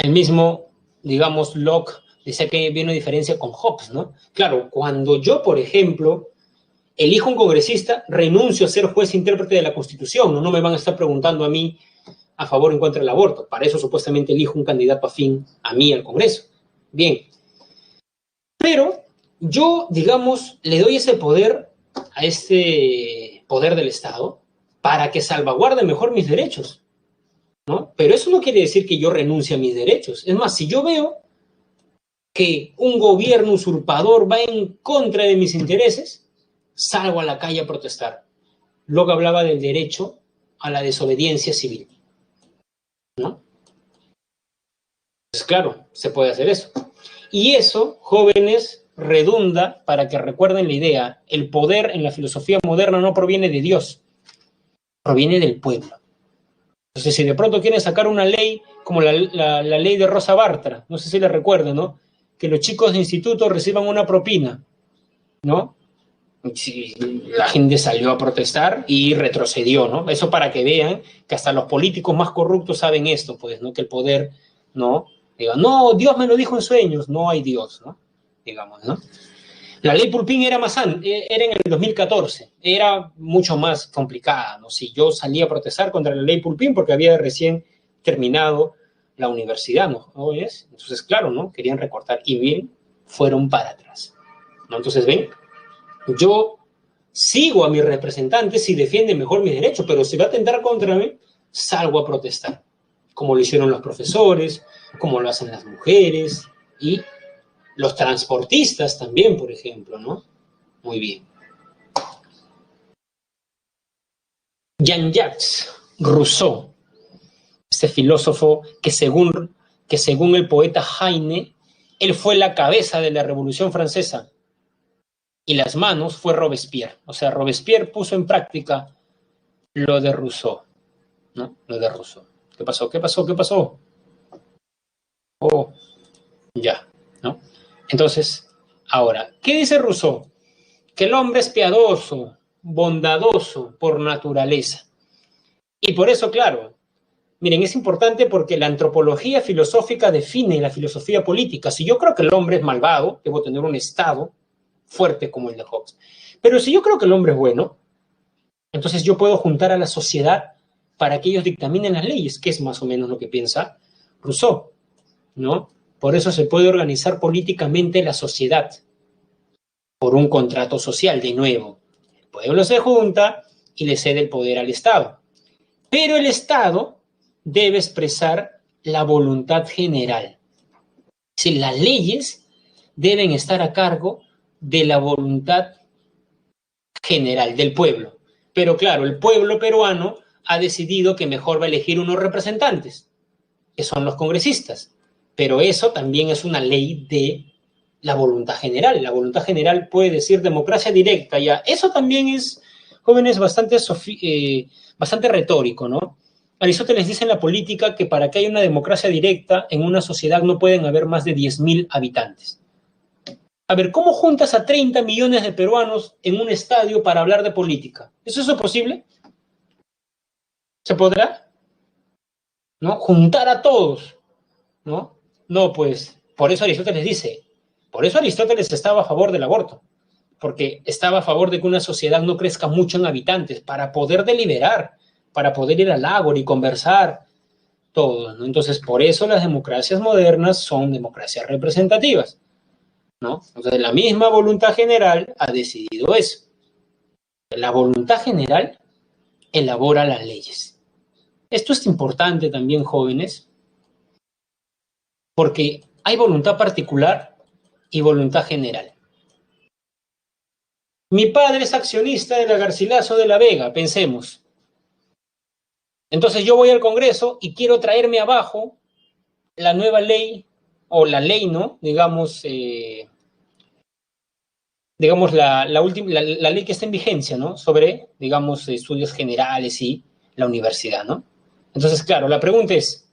El mismo, digamos, Locke decía que había una diferencia con Hobbes, ¿no? Claro, cuando yo, por ejemplo, elijo un congresista, renuncio a ser juez intérprete de la Constitución, ¿no? No me van a estar preguntando a mí a favor o en contra del aborto. Para eso supuestamente elijo un candidato afín a mí al Congreso. Bien. Pero yo, digamos, le doy ese poder a este poder del Estado para que salvaguarde mejor mis derechos, ¿no? Pero eso no quiere decir que yo renuncie a mis derechos. Es más, si yo veo que un gobierno usurpador va en contra de mis intereses, salgo a la calle a protestar. Luego hablaba del derecho a la desobediencia civil, ¿no? Pues claro, se puede hacer eso. Y eso, jóvenes, redunda, para que recuerden la idea, el poder en la filosofía moderna no proviene de Dios, proviene del pueblo. Entonces, si de pronto quieren sacar una ley como la ley de Rosa Bartra, no sé si le recuerdan, ¿no? Que los chicos de instituto reciban una propina, ¿no? Sí, la gente salió a protestar y retrocedió, ¿no? Eso para que vean que hasta los políticos más corruptos saben esto, pues, ¿no? Que el poder, ¿no? Diga, no, Dios me lo dijo en sueños, no hay Dios, ¿no? Digamos, ¿no? La ley Pulpín era era en el 2014, era mucho más complicada, ¿no? Si yo salía a protestar contra la ley Pulpín porque había recién terminado la universidad, ¿no? ¿Oyes? Entonces, claro, ¿no? Querían recortar y bien, fueron para atrás, ¿no? Entonces, ven, yo sigo a mis representantes si defienden mejor mis derechos, pero si va a atentar contra mí, salgo a protestar, como lo hicieron los profesores, como lo hacen las mujeres y los transportistas también, por ejemplo, ¿no? Muy bien. Jean-Jacques Rousseau, este filósofo que según el poeta Heine, él fue la cabeza de la Revolución Francesa y las manos fue Robespierre. O sea, Robespierre puso en práctica lo de Rousseau, ¿no? Lo de Rousseau. ¿Qué pasó? ¿Qué pasó? ¿Qué pasó? Oh, ya, ¿no? Entonces, ahora, ¿qué dice Rousseau? Que el hombre es piadoso, bondadoso por naturaleza. Y por eso, claro, miren, es importante porque la antropología filosófica define la filosofía política. Si yo creo que el hombre es malvado, debo tener un estado fuerte como el de Hobbes. Pero si yo creo que el hombre es bueno, Entonces yo puedo juntar a la sociedad para que ellos dictaminen las leyes, que es más o menos lo que piensa Rousseau, ¿no? Por eso se puede organizar políticamente la sociedad, por un contrato social, de nuevo. El pueblo se junta y le cede el poder al Estado. Pero el Estado debe expresar la voluntad general. Es decir, las leyes deben estar a cargo de la voluntad general del pueblo. Pero claro, el pueblo peruano ha decidido que mejor va a elegir unos representantes, que son los congresistas. Pero eso también es una ley de la voluntad general. La voluntad general puede decir democracia directa, ya. Eso también es, jóvenes, bastante retórico, ¿no? Aristóteles dice en la política que para que haya una democracia directa en una sociedad no pueden haber más de 10.000 habitantes. A ver, ¿cómo juntas a 30 millones de peruanos en un estadio para hablar de política? ¿Es eso posible? ¿Se podrá? ¿No? Juntar a todos, ¿no? No, pues, por eso Aristóteles dice, por eso Aristóteles estaba a favor del aborto, porque estaba a favor de que una sociedad no crezca mucho en habitantes, para poder deliberar, para poder ir al ágora y conversar, todo, ¿no? Entonces, por eso las democracias modernas son democracias representativas, ¿no? Entonces, la misma voluntad general ha decidido eso. La voluntad general elabora las leyes. Esto es importante también, jóvenes, porque hay voluntad particular y voluntad general. Mi padre es accionista de la Garcilaso de la Vega, pensemos. Entonces yo voy al Congreso y quiero traerme abajo la nueva ley, o la ley, ¿no? Digamos la ley que está en vigencia, ¿no? Sobre, digamos, estudios generales y la universidad, ¿no? Entonces, claro, la pregunta es,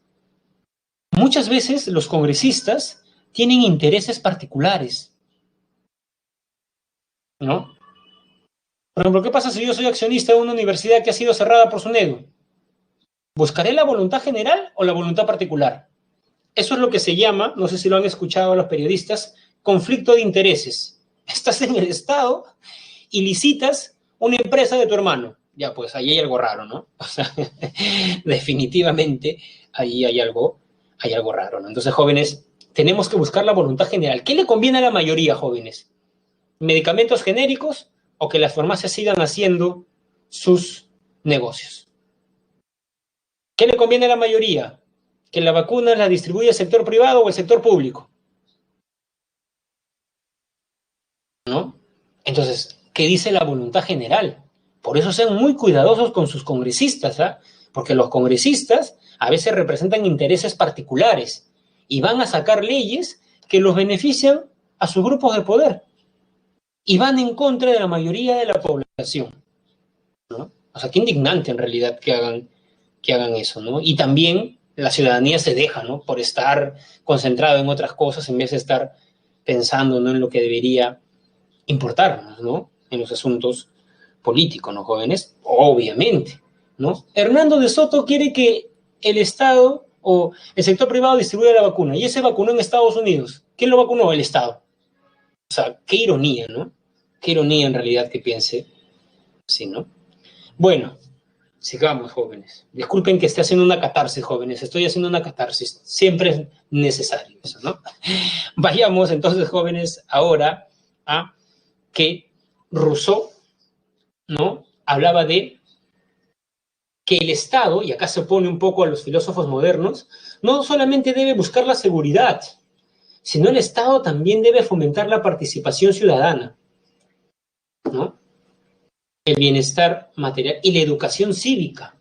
muchas veces los congresistas tienen intereses particulares, ¿no? Por ejemplo, ¿qué pasa si yo soy accionista de una universidad que ha sido cerrada por SUNEDU? ¿Buscaré la voluntad general o la voluntad particular? Eso es lo que se llama, no sé si lo han escuchado los periodistas, conflicto de intereses. Estás en el Estado y licitas una empresa de tu hermano. Ya, pues ahí hay algo raro, ¿no? O sea, definitivamente ahí hay algo raro, ¿no? Entonces, jóvenes, tenemos que buscar la voluntad general. ¿Qué le conviene a la mayoría, jóvenes? ¿Medicamentos genéricos o que las farmacias sigan haciendo sus negocios? ¿Qué le conviene a la mayoría? ¿Que la vacuna la distribuya el sector privado o el sector público? ¿No? Entonces, ¿qué dice la voluntad general? Por eso sean muy cuidadosos con sus congresistas, ¿ah? Porque los congresistas a veces representan intereses particulares y van a sacar leyes que los benefician a sus grupos de poder y van en contra de la mayoría de la población, ¿no? O sea, qué indignante en realidad que hagan eso, ¿no? Y también la ciudadanía se deja, ¿no? Por estar concentrado en otras cosas en vez de estar pensando, ¿no? En lo que debería importarnos, ¿no? En los asuntos políticos, ¿no, jóvenes? Obviamente, ¿no? Hernando de Soto quiere que el Estado o el sector privado distribuya la vacuna y ese vacunó en Estados Unidos. ¿Quién lo vacunó? El Estado. O sea, qué ironía, ¿no? Qué ironía en realidad que piense así, ¿no? Bueno, sigamos, jóvenes. Disculpen que esté haciendo una catarsis, jóvenes. Estoy haciendo una catarsis. Siempre es necesario eso, ¿no? Vayamos entonces, jóvenes, ahora a que Rousseau, ¿no? Hablaba de que el Estado, y acá se opone un poco a los filósofos modernos, no solamente debe buscar la seguridad, sino el Estado también debe fomentar la participación ciudadana, ¿no? El bienestar material y la educación cívica.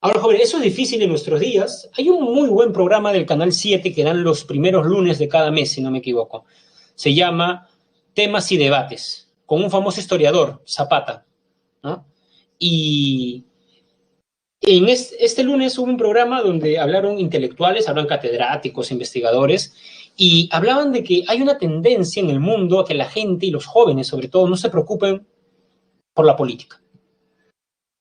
Ahora, jóvenes, eso es difícil en nuestros días. Hay un muy buen programa del Canal 7 que dan los primeros lunes de cada mes, si no me equivoco. Se llama Temas y Debates, con un famoso historiador, Zapata, ¿no? Y en este lunes hubo un programa donde hablaron intelectuales, hablan catedráticos, investigadores, y hablaban de que hay una tendencia en el mundo a que la gente y los jóvenes, sobre todo, no se preocupen por la política,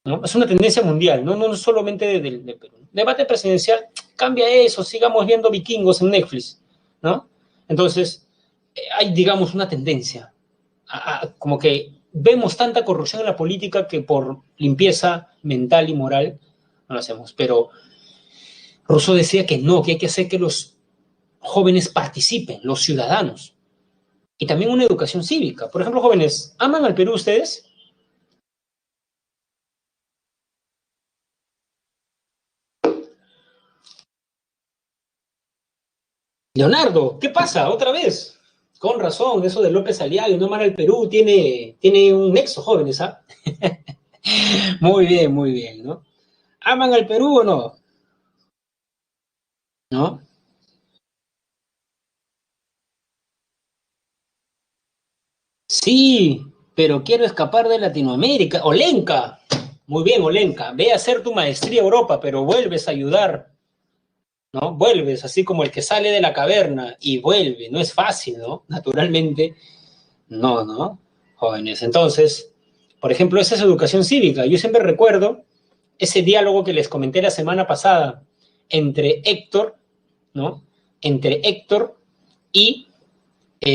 ¿no? Es una tendencia mundial, no solamente del Perú. Debate presidencial, cambia eso, sigamos viendo vikingos en Netflix, ¿no? Entonces, hay, digamos, una tendencia como que vemos tanta corrupción en la política que por limpieza mental y moral no lo hacemos. Pero Rousseau decía que no, que hay que hacer que los jóvenes participen, los ciudadanos. Y también una educación cívica. Por ejemplo, jóvenes, ¿aman al Perú ustedes? Leonardo, ¿qué pasa? ¿Otra vez? Con razón, eso de López Aliaga y no amar al Perú tiene un nexo, jóvenes, ¿ah? Muy bien, ¿no? ¿Aman al Perú o no? ¿No? Sí, pero quiero escapar de Latinoamérica. Olenka, muy bien, Olenka, ve a hacer tu maestría a Europa, pero vuelves a ayudar, ¿no? Vuelves, así como el que sale de la caverna y vuelve. No es fácil, ¿no? Naturalmente, no, ¿no? Jóvenes. Entonces, por ejemplo, esa es educación cívica. Yo siempre recuerdo ese diálogo que les comenté la semana pasada entre Héctor, ¿no? Entre Héctor y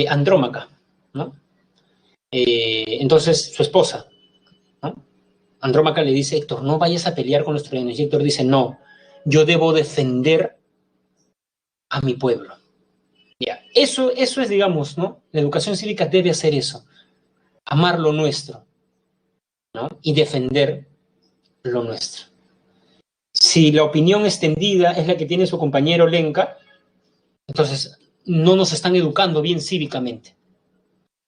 Andrómaca, ¿no? Entonces, su esposa, ¿no? Andrómaca le dice, Héctor, no vayas a pelear con los troyanos. Y Héctor dice, no, yo debo defender a mi pueblo. Ya, eso es, digamos, ¿no? La educación cívica debe hacer eso, amar lo nuestro, ¿no? Y defender lo nuestro. Si la opinión extendida es la que tiene su compañero Lenca, entonces no nos están educando bien cívicamente.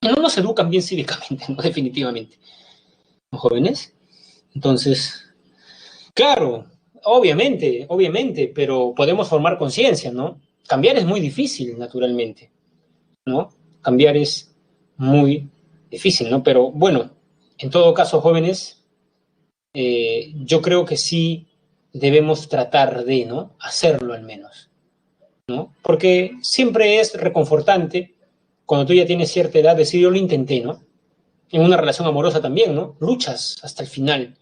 No nos educan bien cívicamente, ¿no? Definitivamente. ¿Los jóvenes? Entonces, claro, obviamente, pero podemos formar conciencia, ¿no? Cambiar es muy difícil, naturalmente, ¿no? Cambiar es muy difícil, ¿no? Pero bueno, en todo caso, jóvenes, yo creo que sí debemos tratar de, ¿no? Hacerlo al menos, ¿no? Porque siempre es reconfortante cuando tú ya tienes cierta edad decir, yo lo intenté, ¿no? En una relación amorosa también, ¿no? Luchas hasta el final.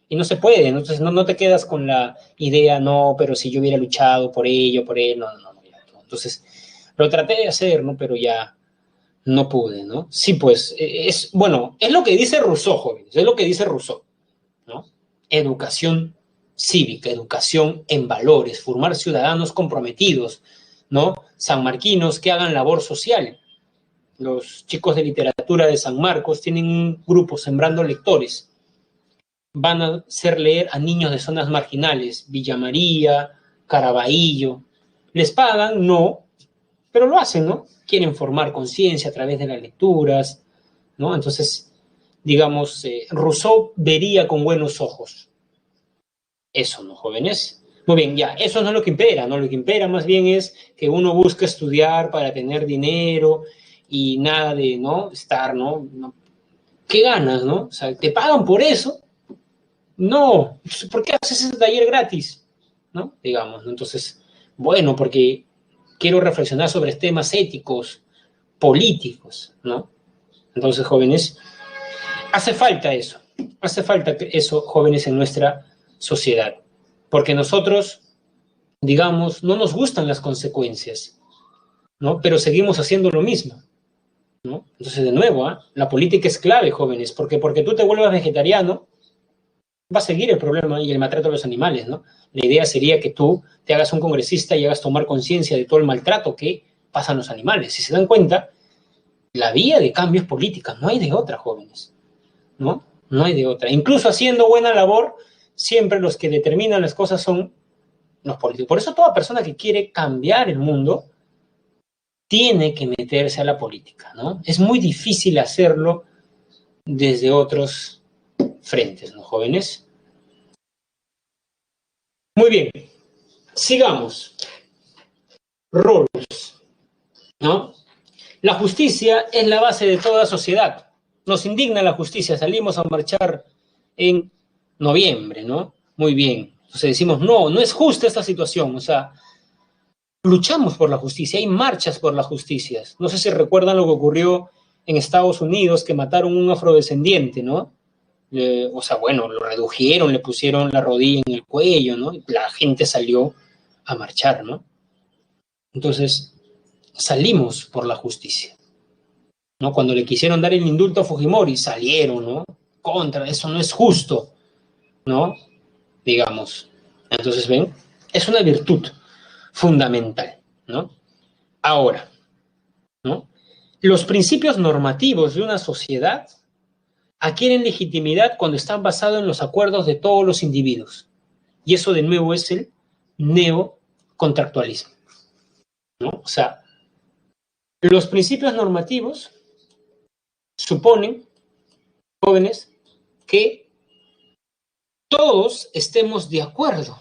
Y no se puede, ¿no? Entonces no te quedas con la idea, no, pero si yo hubiera luchado por ello, por él, no. Entonces, lo traté de hacer, ¿no? Pero ya no pude, ¿no? Sí, pues, bueno, es lo que dice Rousseau, jóvenes, es lo que dice Rousseau, ¿no? Educación cívica, educación en valores, formar ciudadanos comprometidos, ¿no? Sanmarquinos que hagan labor social. Los chicos de literatura de San Marcos tienen un grupo Sembrando Lectores. Van a hacer leer a niños de zonas marginales, Villa María, Caraballo. ¿Les pagan? No, pero lo hacen, ¿no? Quieren formar conciencia a través de las lecturas, ¿no? Entonces, digamos, Rousseau vería con buenos ojos eso, ¿no, jóvenes? Muy bien, ya, eso no es lo que impera, ¿no? Lo que impera más bien es que uno busca estudiar para tener dinero y nada de, ¿no? Estar, ¿no? ¿Qué ganas, no? O sea, ¿te pagan por eso? No, ¿por qué haces ese taller gratis? ¿No? Digamos, ¿no? Entonces, bueno, porque quiero reflexionar sobre temas éticos, políticos, ¿no? Entonces, jóvenes, hace falta eso, jóvenes, en nuestra sociedad, porque nosotros, digamos, no nos gustan las consecuencias, ¿no? Pero seguimos haciendo lo mismo, ¿no? Entonces, de nuevo, la política es clave, jóvenes, porque tú te vuelvas vegetariano, va a seguir el problema y el maltrato a los animales, ¿no? La idea sería que tú te hagas un congresista y hagas tomar conciencia de todo el maltrato que pasan los animales. Si se dan cuenta, la vía de cambio es política, no hay de otra, jóvenes, ¿no? No hay de otra. Incluso haciendo buena labor, siempre los que determinan las cosas son los políticos. Por eso toda persona que quiere cambiar el mundo tiene que meterse a la política, ¿no? Es muy difícil hacerlo desde otros frentes, ¿no, jóvenes? Muy bien, sigamos. Roles, ¿no? La justicia es la base de toda sociedad. Nos indigna la justicia, salimos a marchar en noviembre, ¿no? Muy bien. Entonces decimos, no es justa esta situación, o sea, luchamos por la justicia, hay marchas por la justicia. No sé si recuerdan lo que ocurrió en Estados Unidos, que mataron a un afrodescendiente, ¿no? O sea, bueno, lo redujeron, le pusieron la rodilla en el cuello, ¿no? Y la gente salió a marchar, ¿no? Entonces, salimos por la justicia, ¿no? Cuando le quisieron dar el indulto a Fujimori, salieron, ¿no? Contra, eso no es justo, ¿no? Digamos. Entonces, ven, es una virtud fundamental, ¿no? Ahora, ¿no? Los principios normativos de una sociedad adquieren legitimidad cuando están basados en los acuerdos de todos los individuos. Y eso, de nuevo, es el neocontractualismo, ¿no? O sea, los principios normativos suponen, jóvenes, que todos estemos de acuerdo,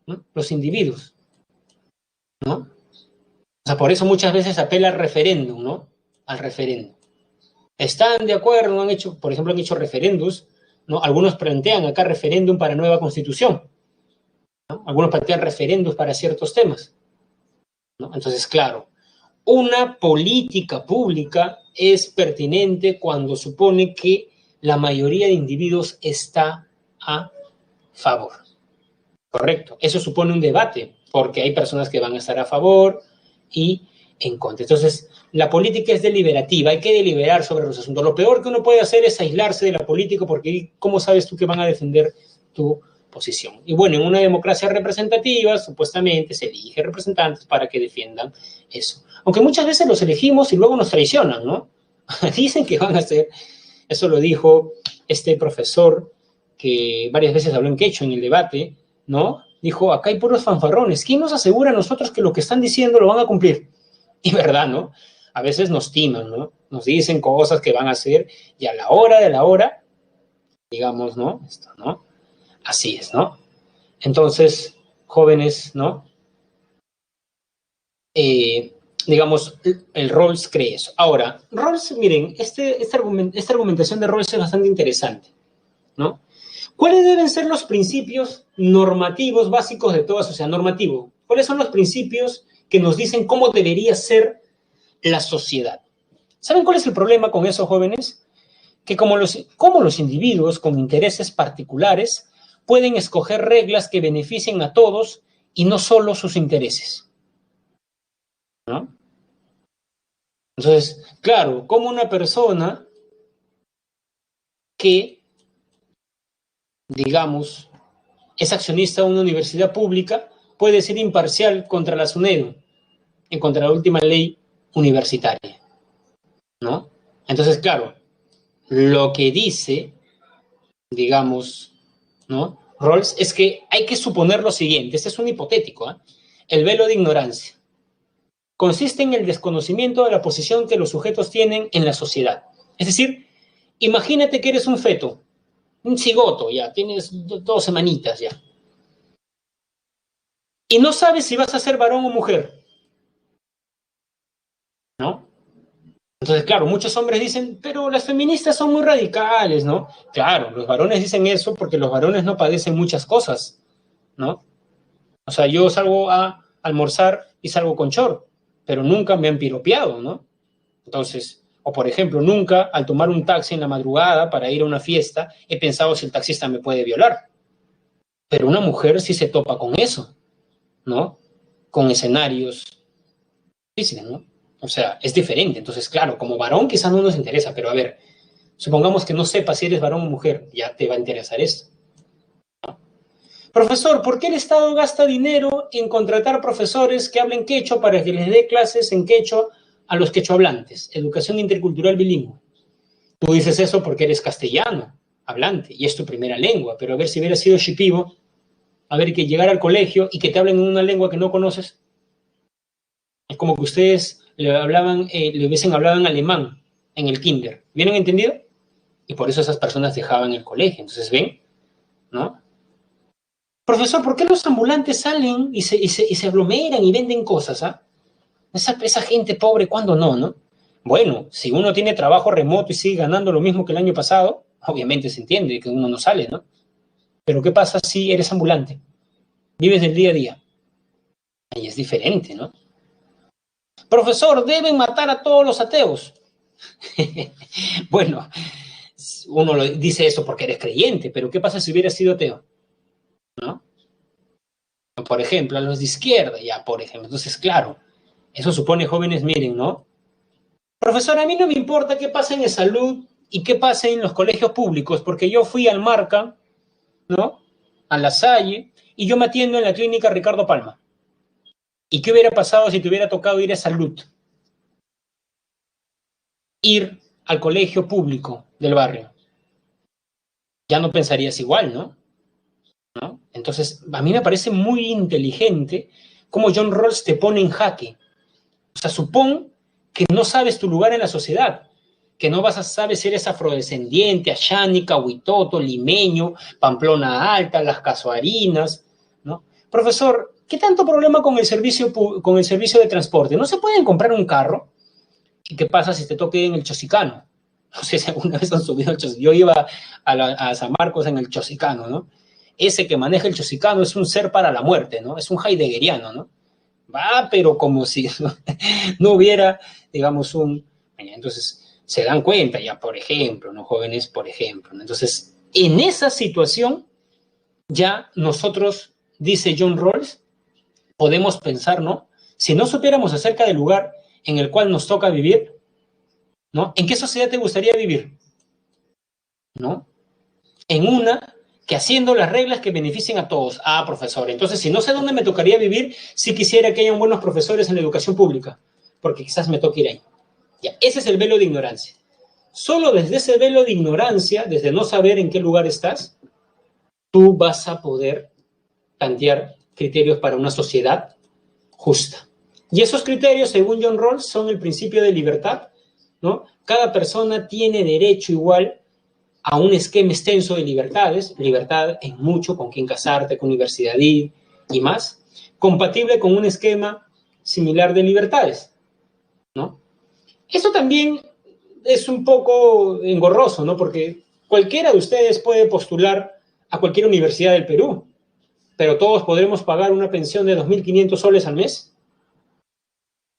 ¿no? Los individuos, ¿no? O sea, por eso muchas veces apela al referéndum, ¿no? Al referéndum. Están de acuerdo, han hecho, por ejemplo, han hecho referendos, ¿no? Algunos plantean acá referéndum para nueva constitución, ¿no? Algunos plantean referéndums para ciertos temas, ¿no? Entonces, claro, una política pública es pertinente cuando supone que la mayoría de individuos está a favor. Correcto. Eso supone un debate, porque hay personas que van a estar a favor y en contra. Entonces, la política es deliberativa, hay que deliberar sobre los asuntos. Lo peor que uno puede hacer es aislarse de la política, porque ¿cómo sabes tú que van a defender tu posición? Y bueno, en una democracia representativa, supuestamente se elige representantes para que defiendan eso. Aunque muchas veces los elegimos y luego nos traicionan, ¿no? Dicen que van a hacer, eso lo dijo este profesor que varias veces habló en quechua en el debate, ¿no? Dijo, acá hay puros fanfarrones. ¿Quién nos asegura a nosotros que lo que están diciendo lo van a cumplir? Y verdad, ¿no? A veces nos timan, ¿no? Nos dicen cosas que van a hacer y a la hora de la hora, digamos, ¿no? Esto, ¿no? Así es, ¿no? Entonces, jóvenes, ¿no? Digamos, el Rawls cree eso. Ahora, Rawls, miren, esta argumentación de Rawls es bastante interesante, ¿no? ¿Cuáles deben ser los principios normativos básicos de toda sociedad? Normativo. ¿Cuáles son los principios que nos dicen cómo debería ser la sociedad? ¿Saben cuál es el problema con esos jóvenes? Que como los individuos con intereses particulares pueden escoger reglas que beneficien a todos y no solo sus intereses, ¿no? Entonces, claro, como una persona que, digamos, es accionista de una universidad pública puede ser imparcial contra la SUNEDU, en contra la última ley universitaria, ¿no? Entonces, claro, lo que dice, digamos, ¿no? Rawls es que hay que suponer lo siguiente, este es un hipotético, ¿eh? El velo de ignorancia consiste en el desconocimiento de la posición que los sujetos tienen en la sociedad. Es decir, imagínate que eres un feto, un cigoto, ya, tienes 2 semanitas ya, y no sabes si vas a ser varón o mujer, ¿no? Entonces, claro, muchos hombres dicen, pero las feministas son muy radicales, ¿no? Claro, los varones dicen eso porque los varones no padecen muchas cosas, ¿no? O sea, yo salgo a almorzar y salgo con short, pero nunca me han piropeado, ¿no? Entonces, o por ejemplo, nunca al tomar un taxi en la madrugada para ir a una fiesta he pensado si el taxista me puede violar. Pero una mujer sí se topa con eso, ¿no? Con escenarios difíciles, ¿no? O sea, es diferente. Entonces, claro, como varón quizás no nos interesa, pero a ver, supongamos que no sepas si eres varón o mujer, ya te va a interesar esto. Profesor, ¿por qué el Estado gasta dinero en contratar profesores que hablen quechua para que les dé clases en quechua a los quechohablantes? Educación intercultural bilingüe. Tú dices eso porque eres castellano hablante y es tu primera lengua, pero a ver si hubieras sido shipibo, a ver que llegar al colegio y que te hablen en una lengua que no conoces. Es como que ustedes le hubiesen hablado en alemán en el kinder. ¿Vieron entendido? Y por eso esas personas dejaban el colegio. Entonces, ¿ven? ¿No? Profesor, ¿por qué los ambulantes salen y se aglomeran y venden cosas? ¿Ah? Esa gente pobre, ¿cuándo no, no? Bueno, si uno tiene trabajo remoto y sigue ganando lo mismo que el año pasado, obviamente se entiende que uno no sale, ¿no? Pero ¿qué pasa si eres ambulante? Vives del día a día. Ahí es diferente, ¿no? Profesor, deben matar a todos los ateos. Bueno, uno lo dice eso porque eres creyente, pero ¿qué pasa si hubieras sido ateo? ¿No? Por ejemplo, a los de izquierda, ya, por ejemplo. Entonces, claro, eso supone, jóvenes, miren, ¿no? Profesor, a mí no me importa qué pasa en salud y qué pasa en los colegios públicos, porque yo fui al Marca, ¿no? A La Salle, y yo me atiendo en la clínica Ricardo Palma. ¿Y qué hubiera pasado si te hubiera tocado ir a salud? Ir al colegio público del barrio. Ya no pensarías igual, ¿no? ¿No? Entonces, a mí me parece muy inteligente cómo John Rawls te pone en jaque. O sea, supón que no sabes tu lugar en la sociedad, que no vas a saber si eres afrodescendiente, ashánica, huitoto, limeño, Pamplona Alta, las casuarinas, ¿no? Profesor, ¿qué tanto problema con el servicio de transporte? ¿No se pueden comprar un carro? ¿Y qué pasa si te toque en el Chosicano? No sé si alguna vez han subido el Chosicano. Yo iba a San Marcos en el Chosicano, ¿no? Ese que maneja el Chosicano es un ser para la muerte, ¿no? Es un heideggeriano, ¿no? Va, pero como si no hubiera, digamos, un... Entonces, se dan cuenta ya, por ejemplo, ¿no? Jóvenes, por ejemplo, ¿no? Entonces, en esa situación, ya nosotros, dice John Rawls, podemos pensar, ¿no? Si no supiéramos acerca del lugar en el cual nos toca vivir, ¿no? ¿En qué sociedad te gustaría vivir? ¿No? En una que haciendo las reglas que beneficien a todos. Ah, profesor, entonces si no sé dónde me tocaría vivir, sí quisiera que hayan buenos profesores en la educación pública, porque quizás me toque ir ahí. Ya, ese es el velo de ignorancia. Solo desde ese velo de ignorancia, desde no saber en qué lugar estás, tú vas a poder plantear criterios para una sociedad justa. Y esos criterios, según John Rawls, son el principio de libertad, ¿no? Cada persona tiene derecho igual a un esquema extenso de libertades, libertad en mucho, con quién casarte, con universidad ir y más, compatible con un esquema similar de libertades, ¿no? Esto también es un poco engorroso, ¿no? Porque cualquiera de ustedes puede postular a cualquier universidad del Perú, pero todos podremos pagar una pensión de 2.500 soles al mes,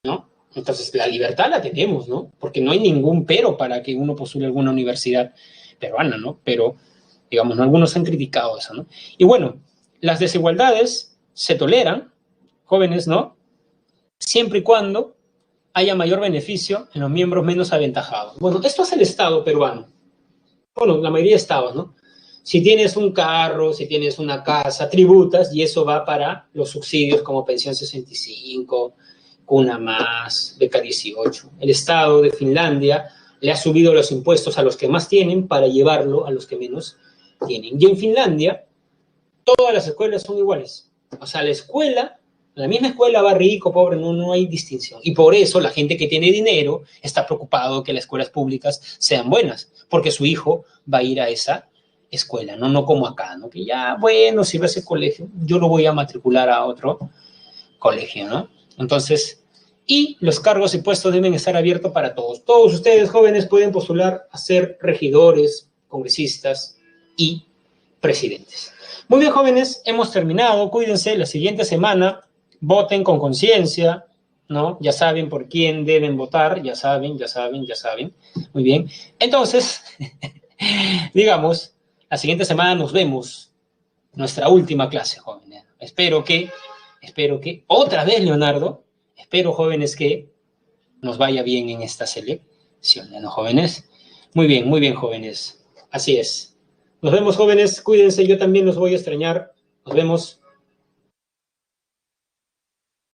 ¿no? Entonces, la libertad la tenemos, ¿no? Porque no hay ningún pero para que uno postule a alguna universidad peruana, ¿no? Pero, digamos, ¿no? Algunos han criticado eso, ¿no? Y bueno, las desigualdades se toleran, jóvenes, ¿no? Siempre y cuando haya mayor beneficio en los miembros menos aventajados. Bueno, esto es el Estado peruano. Bueno, la mayoría de estados, ¿no? Si tienes un carro, si tienes una casa, tributas y eso va para los subsidios como pensión 65, cuna más, beca 18. El Estado de Finlandia le ha subido los impuestos a los que más tienen para llevarlo a los que menos tienen. Y en Finlandia, todas las escuelas son iguales. O sea, la misma escuela va rico, pobre, no hay distinción. Y por eso la gente que tiene dinero está preocupado que las escuelas públicas sean buenas, porque su hijo va a ir a esa escuela, no como acá, ¿no? Que ya, bueno, si va a ese colegio, yo lo voy a matricular a otro colegio, ¿no? Entonces, y los cargos y puestos deben estar abiertos para todos. Todos ustedes, jóvenes, pueden postular a ser regidores, congresistas y presidentes. Muy bien, jóvenes, hemos terminado. Cuídense, la siguiente semana voten con conciencia, ¿no? Ya saben por quién deben votar, ya saben. Muy bien. Entonces, digamos, la siguiente semana nos vemos, nuestra última clase, jóvenes. Espero que, otra vez, Leonardo, espero, jóvenes, que nos vaya bien en esta selección, ¿no, jóvenes? Muy bien, jóvenes. Así es. Nos vemos, jóvenes. Cuídense, yo también los voy a extrañar. Nos vemos.